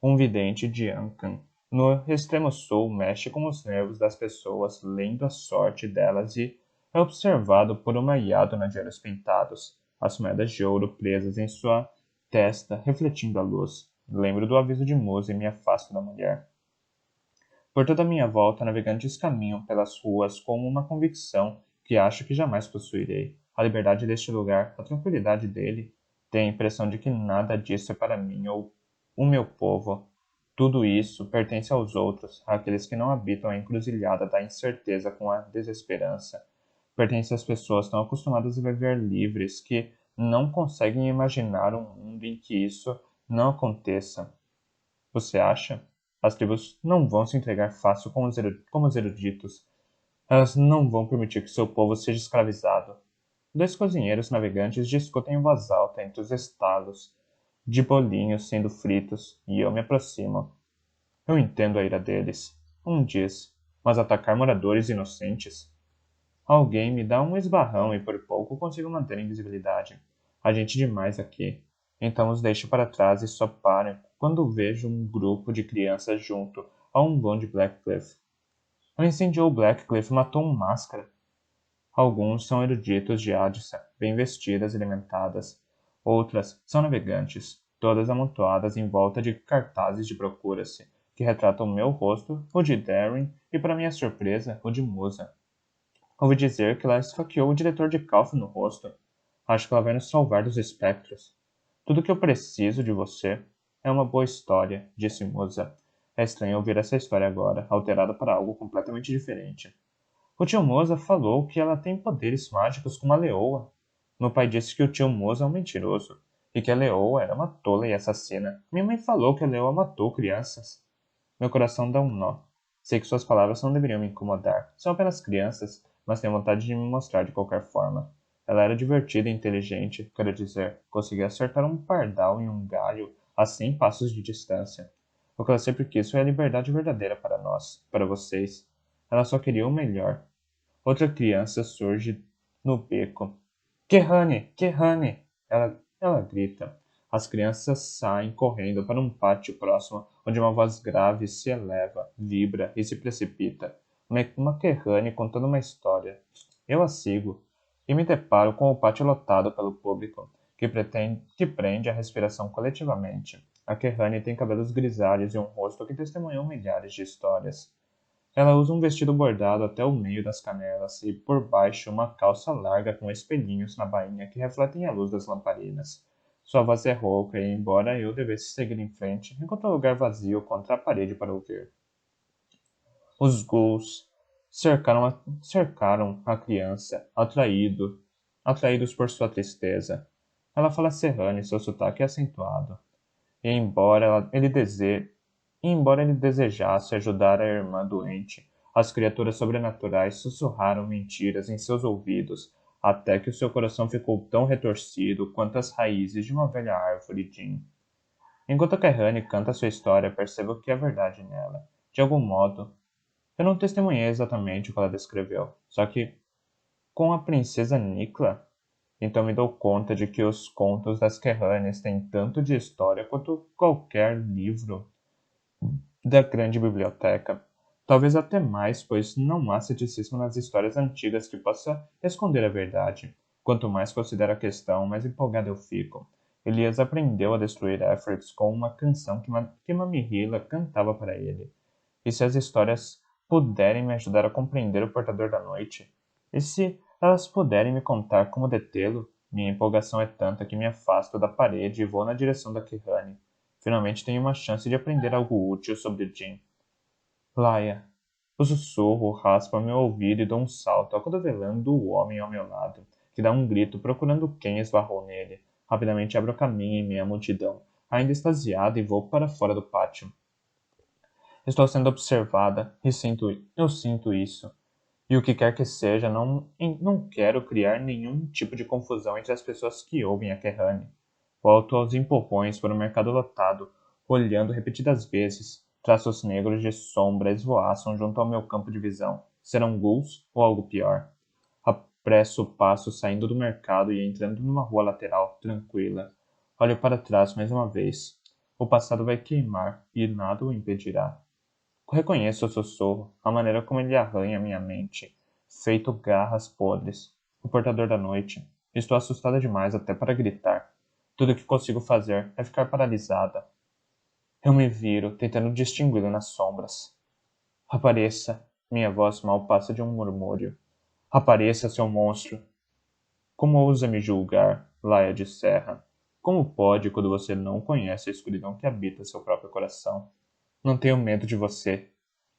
Um vidente de Ankan, no extremo sul, mexe com os nervos das pessoas, lendo a sorte delas e é observado por uma Yadona de olhos pintados, as moedas de ouro presas em sua testa refletindo a luz. Lembro do aviso de Musa e me afasto da mulher. Por toda a minha volta, navegantes caminham pelas ruas com uma convicção que acho que jamais possuirei. A liberdade deste lugar, a tranquilidade dele. Tenho a impressão de que nada disso é para mim ou o meu povo. Tudo isso pertence aos outros, àqueles que não habitam a encruzilhada da incerteza com a desesperança. Pertence às pessoas tão acostumadas a viver livres que não conseguem imaginar um mundo em que isso não aconteça. Você acha? As tribos não vão se entregar fácil como os eruditos. Elas não vão permitir que seu povo seja escravizado. Dois cozinheiros navegantes discutem em voz alta entre os estalos de bolinhos sendo fritos, e eu me aproximo. Eu entendo a ira deles. Um diz, mas atacar moradores inocentes? Alguém me dá um esbarrão e por pouco consigo manter a invisibilidade. Há gente demais aqui. Então os deixo para trás e só paro quando vejo um grupo de crianças junto a um bonde Blackcliff. Ela incendiou Blackcliff e matou um máscara. Alguns são eruditos de Addison, bem vestidas e alimentadas. Outras são navegantes, todas amontoadas em volta de cartazes de procura-se, que retratam meu rosto, o de Darren e, para minha surpresa, o de Musa. Ouvi dizer que ela esfaqueou o diretor de Calf no rosto. Acho que ela vai nos salvar dos espectros. Tudo que eu preciso de você é uma boa história, disse Musa. É estranho ouvir essa história agora, alterada para algo completamente diferente. O tio Moza falou que ela tem poderes mágicos como a leoa. Meu pai disse que o tio Moza é um mentiroso e que a leoa era uma tola e assassina. Minha mãe falou que a leoa matou crianças. Meu coração dá um nó. Sei que suas palavras não deveriam me incomodar. São apenas crianças, mas tenho vontade de me mostrar de qualquer forma. Ela era divertida e inteligente, quero dizer, conseguia acertar um pardal em um galho a 100 passos de distância. O que ela sempre quis foi a liberdade verdadeira para nós, para vocês. Ela só queria o melhor. Outra criança surge no beco. Kehane! Kehane! Ela grita. As crianças saem correndo para um pátio próximo, onde uma voz grave se eleva, vibra e se precipita. uma Kehrani contando uma história. Eu a sigo e me deparo com o pátio lotado pelo público, que prende a respiração coletivamente. A Kehrani tem cabelos grisalhos e um rosto que testemunhou milhares de histórias. Ela usa um vestido bordado até o meio das canelas e, por baixo, uma calça larga com espelhinhos na bainha que refletem a luz das lamparinas. Sua voz é rouca e, embora eu devesse seguir em frente, encontrou lugar vazio contra a parede para ouvir. Os ghouls cercaram a criança, atraídos por sua tristeza. Ela fala serrano e seu sotaque é acentuado. E embora ele desejasse ajudar a irmã doente, as criaturas sobrenaturais sussurraram mentiras em seus ouvidos, até que o seu coração ficou tão retorcido quanto as raízes de uma velha árvore Jin. Enquanto Kaihane canta sua história, percebo que há verdade nela. De algum modo, eu não testemunhei exatamente o que ela descreveu, só que com a princesa Nikla, então me dou conta de que os contos das Kehanes têm tanto de história quanto qualquer livro da grande biblioteca. Talvez até mais, pois não há ceticismo nas histórias antigas que possa esconder a verdade. Quanto mais considero a questão, mais empolgado eu fico. Elias aprendeu a destruir Efforts com uma canção que Mamihila cantava para ele. E se as histórias puderem me ajudar a compreender o Portador da Noite? E se elas puderem me contar como detê-lo? Minha empolgação é tanta que me afasto da parede e vou na direção da Kirrane. Finalmente tenho uma chance de aprender algo útil sobre Jin. Laia. O sussurro raspa meu ouvido e dou um salto, acotovelando o homem ao meu lado, que dá um grito procurando quem esbarrou nele. Rapidamente abro caminho em meia multidão, ainda extasiado, e vou para fora do pátio. Estou sendo observada e eu sinto isso. E o que quer que seja, não quero criar nenhum tipo de confusão entre as pessoas que ouvem a Kehrani. Volto aos empurrões para o mercado lotado, olhando repetidas vezes. Traços negros de sombra esvoaçam junto ao meu campo de visão. Serão ghouls ou algo pior? Apresso o passo saindo do mercado e entrando numa rua lateral, tranquila. Olho para trás mais uma vez. O passado vai queimar e nada o impedirá. Reconheço o sussurro, a maneira como ele arranha minha mente, feito garras podres. O portador da noite. Estou assustada demais até para gritar. Tudo o que consigo fazer é ficar paralisada. Eu me viro, tentando distingui-lo nas sombras. Apareça. Minha voz mal passa de um murmúrio. Apareça, seu monstro. Como ousa me julgar, Laia de Serra? Como pode quando você não conhece a escuridão que habita seu próprio coração? Não tenho medo de você.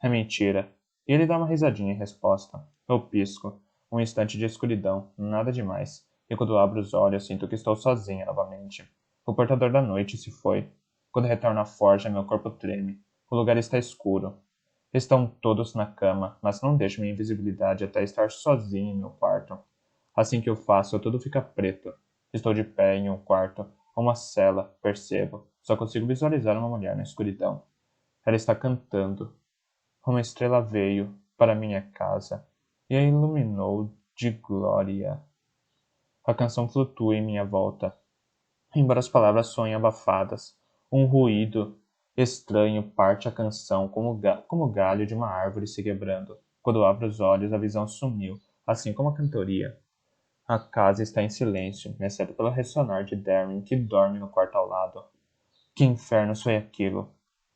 É mentira. E ele dá uma risadinha em resposta. Eu pisco. Um instante de escuridão, nada demais. E quando abro os olhos, sinto que estou sozinha novamente. O portador da noite se foi. Quando retorno à forja, meu corpo treme. O lugar está escuro. Estão todos na cama, mas não deixo minha invisibilidade até estar sozinho em meu quarto. Assim que eu faço, tudo fica preto. Estou de pé em um quarto, uma cela, percebo. Só consigo visualizar uma mulher na escuridão. Ela está cantando. Uma estrela veio para minha casa e a iluminou de glória. A canção flutua em minha volta, embora as palavras soem abafadas. Um ruído estranho parte a canção como o galho de uma árvore se quebrando. Quando abro os olhos, a visão sumiu, assim como a cantoria. A casa está em silêncio, exceto pelo ressonar de Darren, que dorme no quarto ao lado. Que inferno foi aquilo?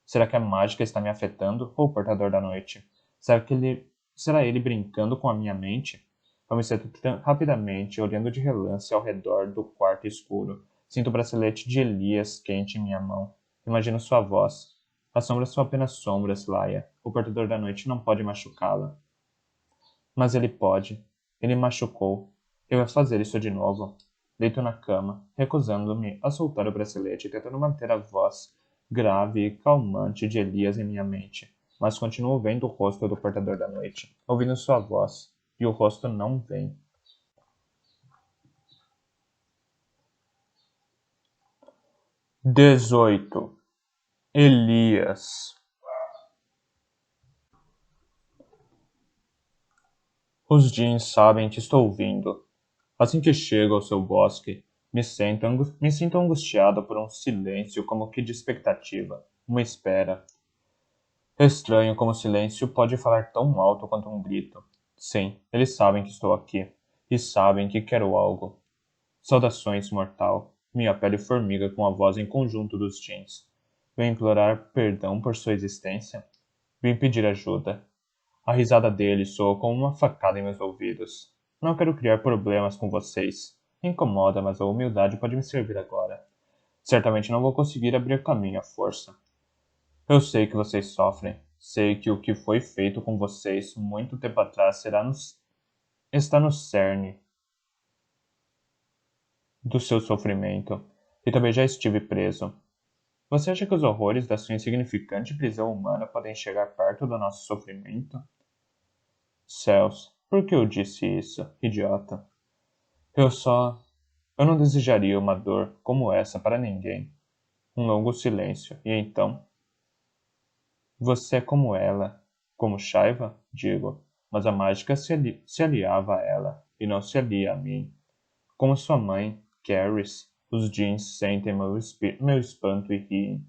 Será que a mágica está me afetando ou o portador da noite? Será ele brincando com a minha mente? Eu me sento rapidamente, olhando de relance ao redor do quarto escuro. Sinto o bracelete de Elias quente em minha mão. Imagino sua voz. As sombras são apenas sombras, Laia. O portador da noite não pode machucá-la. Mas ele pode. Ele machucou. Eu ia fazer isso de novo. Deito na cama, recusando-me a soltar o bracelete e tentando manter a voz grave e calmante de Elias em minha mente. Mas continuo vendo o rosto do portador da noite, ouvindo sua voz, e o rosto não vem. 18. Elias. Os jeans sabem que estou vindo. Assim que chego ao seu bosque, me sinto angustiada por um silêncio como que de expectativa, uma espera. Estranho como o silêncio pode falar tão alto quanto um grito. Sim, eles sabem que estou aqui. E sabem que quero algo. Saudações, mortal. Minha pele formiga com a voz em conjunto dos jeans. Vem implorar perdão por sua existência? Vim pedir ajuda. A risada dele soa como uma facada em meus ouvidos. Não quero criar problemas com vocês. Incomoda, mas a humildade pode me servir agora. Certamente não vou conseguir abrir caminho à força. Eu sei que vocês sofrem. Sei que o que foi feito com vocês muito tempo atrás está no cerne do seu sofrimento. E também já estive preso. Você acha que os horrores da sua insignificante prisão humana podem chegar perto do nosso sofrimento? Céus, por que eu disse isso, idiota? Eu só. Eu não desejaria uma dor como essa para ninguém. Um longo silêncio, e então. Você é como ela. Como Shaiva, digo, mas a mágica se aliava a ela, e não se alia a mim. Como sua mãe, Caris, os jeans sentem meu espanto e riem.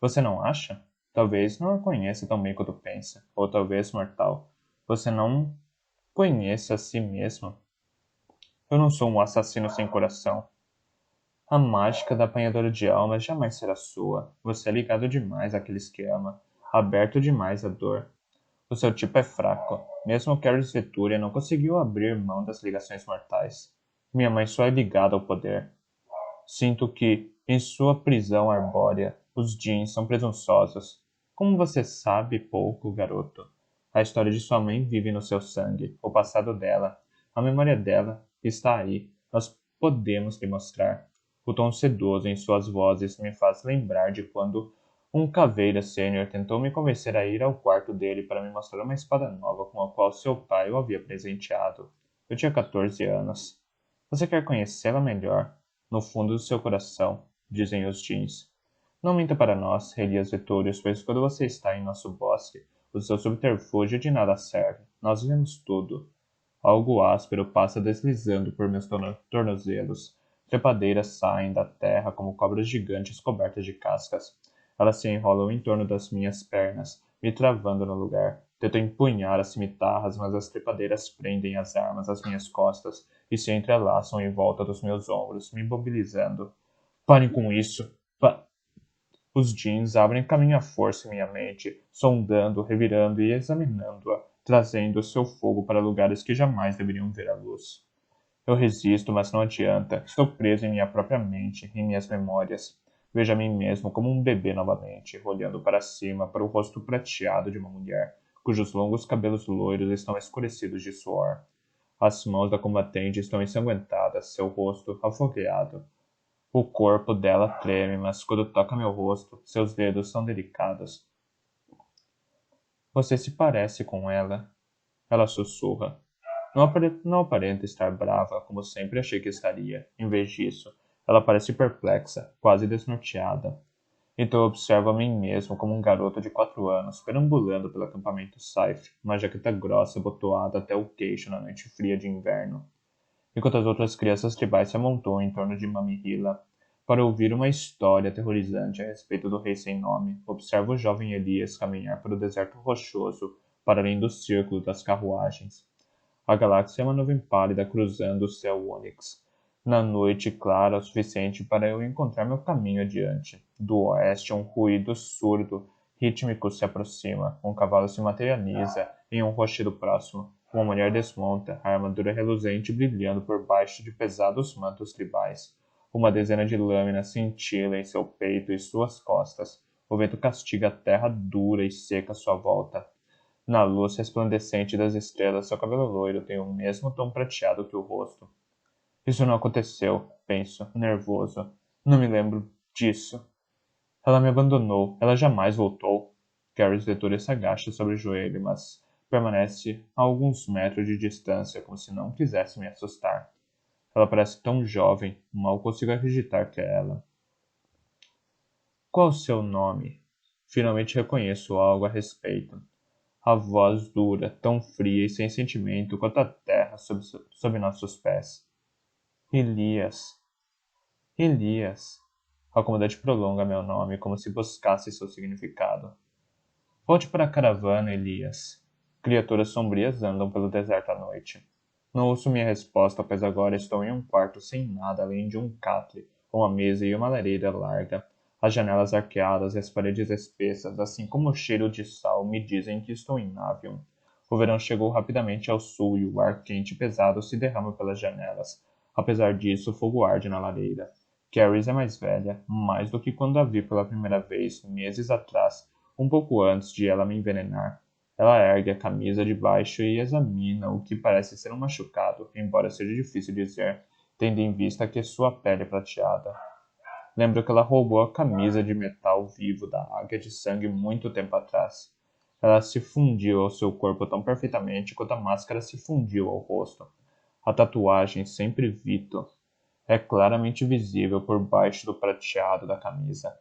Você não acha? Talvez não a conheça tão bem quanto pensa, ou talvez, mortal, você não conheça a si mesmo. Eu não sou um assassino sem coração. A mágica da apanhadora de almas jamais será sua. Você é ligado demais àqueles que ama, aberto demais à dor. O seu tipo é fraco. Mesmo Caris Vetúria não conseguiu abrir mão das ligações mortais. Minha mãe só é ligada ao poder. Sinto que, em sua prisão arbórea, os jeans são presunçosos. Como você sabe pouco, garoto? A história de sua mãe vive no seu sangue, o passado dela, a memória dela está aí. Nós podemos lhe mostrar. O tom sedoso em suas vozes me faz lembrar de quando um caveira sênior tentou me convencer a ir ao quarto dele para me mostrar uma espada nova com a qual seu pai o havia presenteado. Eu tinha 14 anos. Você quer conhecê-la melhor? No fundo do seu coração, dizem os jeans. Não minta para nós, Elias Vetúrios, pois quando você está em nosso bosque, o seu subterfúgio de nada serve. Nós vemos tudo. Algo áspero passa deslizando por meus tornozelos. Trepadeiras saem da terra como cobras gigantes cobertas de cascas. Elas se enrolam em torno das minhas pernas, me travando no lugar. Tento empunhar as cimitarras, mas as trepadeiras prendem as armas às minhas costas e se entrelaçam em volta dos meus ombros, me imobilizando. Parem com isso! Os jeans abrem caminho à força em minha mente, sondando, revirando e examinando-a, trazendo seu fogo para lugares que jamais deveriam ver a luz. Eu resisto, mas não adianta. Estou preso em minha própria mente, em minhas memórias. Vejo a mim mesmo como um bebê novamente, olhando para cima, para o rosto prateado de uma mulher, cujos longos cabelos loiros estão escurecidos de suor. As mãos da combatente estão ensanguentadas, seu rosto afogueado. O corpo dela treme, mas quando toca meu rosto, seus dedos são delicados. Você se parece com ela. Ela sussurra. Não aparenta estar brava, como sempre achei que estaria. Em vez disso, ela parece perplexa, quase desnorteada. Então eu observo a mim mesmo como um garoto de 4 anos, perambulando pelo acampamento Saif, uma jaqueta grossa abotoada até o queixo na noite fria de inverno, enquanto as outras crianças tribais se amontoam em torno de Mamihila para ouvir uma história aterrorizante a respeito do rei sem nome. Observo o jovem Elias caminhar pelo deserto rochoso para além do círculo das carruagens. A galáxia é uma nuvem pálida cruzando o céu ônix. Na noite clara o suficiente para eu encontrar meu caminho adiante. Do oeste, um ruído surdo, rítmico se aproxima. Um cavalo se materializa em um rochedo próximo. Uma mulher desmonta, a armadura reluzente brilhando por baixo de pesados mantos tribais. Uma dezena de lâminas cintila em seu peito e suas costas. O vento castiga a terra dura e seca à sua volta. Na luz resplandecente das estrelas, seu cabelo loiro tem o mesmo tom prateado que o rosto. Isso não aconteceu, penso, nervoso. Não me lembro disso. Ela me abandonou. Ela jamais voltou. Carrie Vettori se agacha sobre o joelho, mas permanece a alguns metros de distância, como se não quisesse me assustar. Ela parece tão jovem, mal consigo acreditar que é ela. Qual o seu nome? Finalmente reconheço algo a respeito. A voz dura, tão fria e sem sentimento quanto a terra sob nossos pés. Elias. Elias. A comandante prolonga meu nome como se buscasse seu significado. Volte para a caravana, Elias. Criaturas sombrias andam pelo deserto à noite. Não ouço minha resposta, pois agora estou em um quarto sem nada além de um catre, uma mesa e uma lareira larga. As janelas arqueadas e as paredes espessas, assim como o cheiro de sal, me dizem que estou em Navion. O verão chegou rapidamente ao sul e o ar quente e pesado se derrama pelas janelas. Apesar disso, o fogo arde na lareira. Carrie é mais velha, mais do que quando a vi pela primeira vez, meses atrás, um pouco antes de ela me envenenar. Ela ergue a camisa de baixo e examina o que parece ser um machucado, embora seja difícil dizer, tendo em vista que sua pele é prateada. Lembro que ela roubou a camisa de metal vivo da águia de sangue muito tempo atrás. Ela se fundiu ao seu corpo tão perfeitamente quanto a máscara se fundiu ao rosto. A tatuagem, sempre Vito, é claramente visível por baixo do prateado da camisa.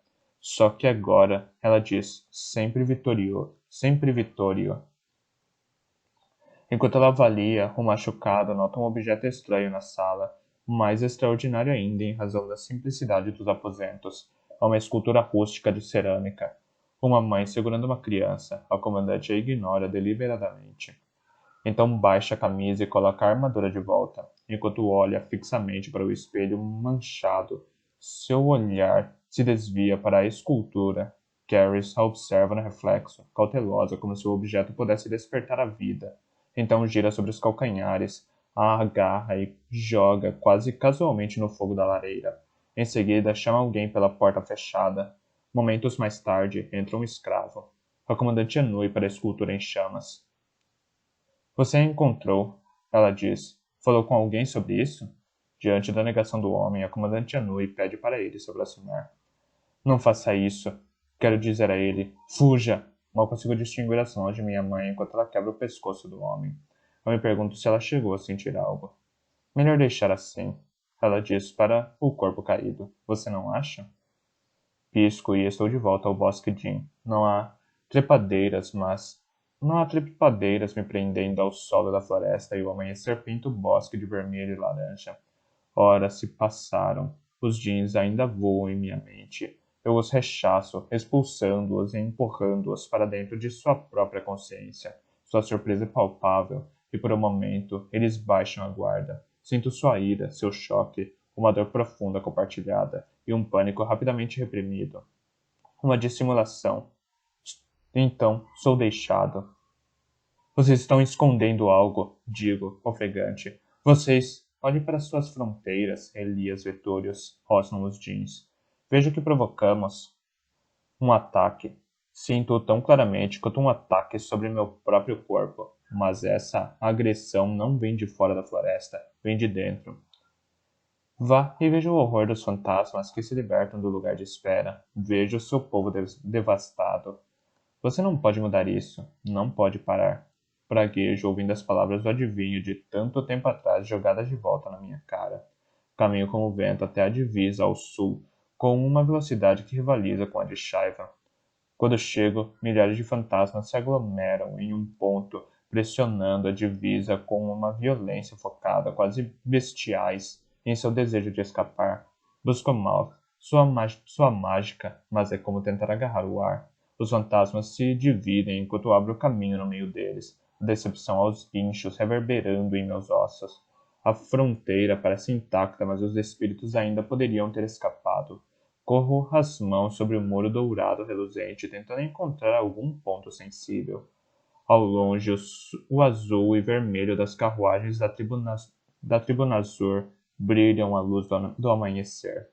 Só que agora ela diz sempre Vittorio, sempre Vittorio. Enquanto ela avalia, o machucado nota um objeto estranho na sala, mais extraordinário ainda em razão da simplicidade dos aposentos. É uma escultura rústica de cerâmica. Uma mãe segurando uma criança. A comandante a ignora deliberadamente. Então baixa a camisa e coloca a armadura de volta, enquanto olha fixamente para o espelho manchado. Seu olhar se desvia para a escultura. Caris a observa no reflexo, cautelosa, como se o objeto pudesse despertar a vida. Então gira sobre os calcanhares, a agarra e joga quase casualmente no fogo da lareira. Em seguida, chama alguém pela porta fechada. Momentos mais tarde, entra um escravo. A comandante anui para a escultura em chamas. Você a encontrou, ela diz. Falou com alguém sobre isso? Diante da negação do homem, a comandante anui e pede para ele se aproximar. Não faça isso. Quero dizer a ele, fuja! Mal consigo distinguir as mãos de minha mãe enquanto ela quebra o pescoço do homem. Eu me pergunto se ela chegou a sentir algo. Melhor deixar assim, ela diz para o corpo caído. Você não acha? Pisco e estou de volta ao Bosque Jim. Não há trepadeiras me prendendo ao solo da floresta e o amanhecer pinta o bosque de vermelho e laranja. Horas se passaram. Os jeans ainda voam em minha mente. Eu os rechaço, expulsando-os e empurrando-os para dentro de sua própria consciência. Sua surpresa é palpável, e por um momento eles baixam a guarda. Sinto sua ira, seu choque, uma dor profunda compartilhada e um pânico rapidamente reprimido. Uma dissimulação. Então, sou deixado. Vocês estão escondendo algo, digo, ofegante. Vocês, olhem para suas fronteiras, Elias Vetúrios, rosnam os jeans. Veja o que provocamos. Um ataque. Sinto-o tão claramente quanto um ataque sobre meu próprio corpo. Mas essa agressão não vem de fora da floresta, vem de dentro. Vá e veja o horror dos fantasmas que se libertam do lugar de espera. Veja o seu povo devastado. Você não pode mudar isso. Não pode parar. Praguejo ouvindo as palavras do adivinho de tanto tempo atrás jogadas de volta na minha cara. Caminho como o vento até a divisa ao sul, com uma velocidade que rivaliza com a de Shaiva. Quando chego, milhares de fantasmas se aglomeram em um ponto, pressionando a divisa com uma violência focada, quase bestiais, em seu desejo de escapar. Busco Mouth, sua mágica, mas é como tentar agarrar o ar. Os fantasmas se dividem enquanto abro caminho no meio deles, a decepção aos guinchos reverberando em meus ossos. A fronteira parece intacta, mas os espíritos ainda poderiam ter escapado. Corro as mãos sobre o muro dourado reluzente, tentando encontrar algum ponto sensível. Ao longe, o azul e vermelho das carruagens da tribo Nazur brilham à luz do amanhecer.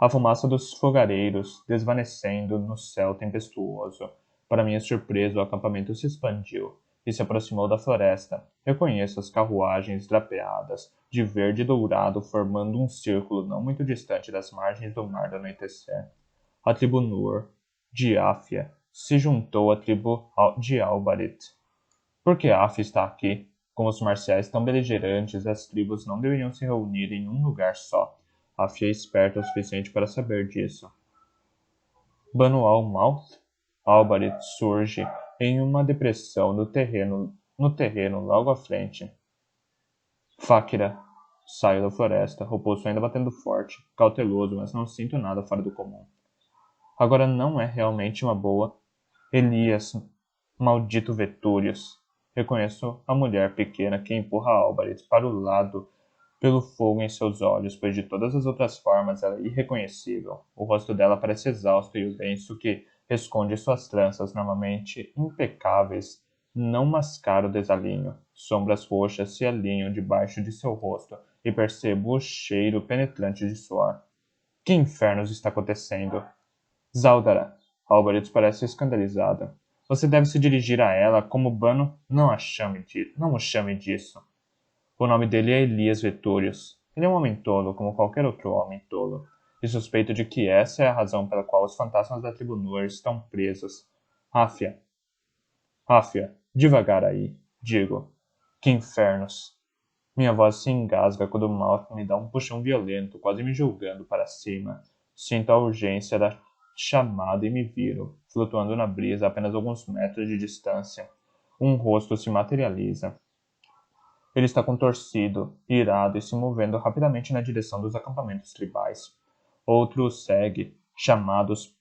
A fumaça dos fogareiros desvanecendo no céu tempestuoso. Para minha surpresa, o acampamento se expandiu e se aproximou da floresta. Reconheço as carruagens drapeadas, de verde e dourado, formando um círculo não muito distante das margens do mar do anoitecer. A tribo Nur, de Áfia, se juntou à tribo de Albarit. Por que Áfia está aqui? Com os marciais tão beligerantes, as tribos não deveriam se reunir em um lugar só. Áfia é esperta o suficiente para saber disso. Banu al-Mouth, Albarit surge em uma depressão no terreno logo à frente. Fakira. Saio da floresta, o pulso ainda batendo forte, cauteloso, mas não sinto nada fora do comum. Agora não é realmente uma boa. Elias, maldito Vetúrios. Reconheço a mulher pequena que empurra Álvares para o lado pelo fogo em seus olhos, pois de todas as outras formas ela é irreconhecível. O rosto dela parece exausto e o lenço que esconde suas tranças, normalmente impecáveis, não mascara o desalinho. Sombras roxas se alinham debaixo de seu rosto e percebo o cheiro penetrante de suor. Que infernos está acontecendo? Zaldara. Álvares parece escandalizada. Você deve se dirigir a ela como Bano. Não o chame disso. O nome dele é Elias Vetúrios. Ele é um homem tolo, como qualquer outro homem tolo. E suspeito de que essa é a razão pela qual os fantasmas da tribo Nur estão presos. Ráfia. Ráfia. Devagar aí. Digo. Que infernos. Minha voz se engasga quando Malcolm me dá um puxão violento, quase me julgando para cima. Sinto a urgência da chamada e me viro, flutuando na brisa a apenas alguns metros de distância. Um rosto se materializa. Ele está contorcido, irado e se movendo rapidamente na direção dos acampamentos tribais. Outro o segue, chamados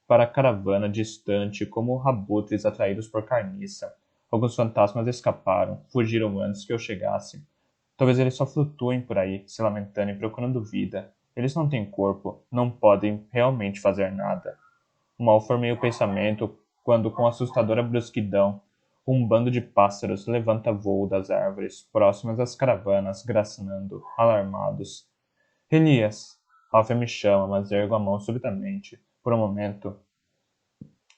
para a caravana distante como abutres atraídos por carniça. Alguns fantasmas escaparam, fugiram antes que eu chegasse. Talvez eles só flutuem por aí, se lamentando e procurando vida. Eles não têm corpo, não podem realmente fazer nada. Mal formei o pensamento quando, com assustadora brusquidão, um bando de pássaros levanta voo das árvores, próximas às caravanas, gracinando, alarmados. Elias! Alfia me chama, mas ergo a mão subitamente. Por um momento,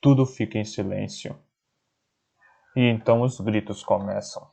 tudo fica em silêncio. E então os gritos começam.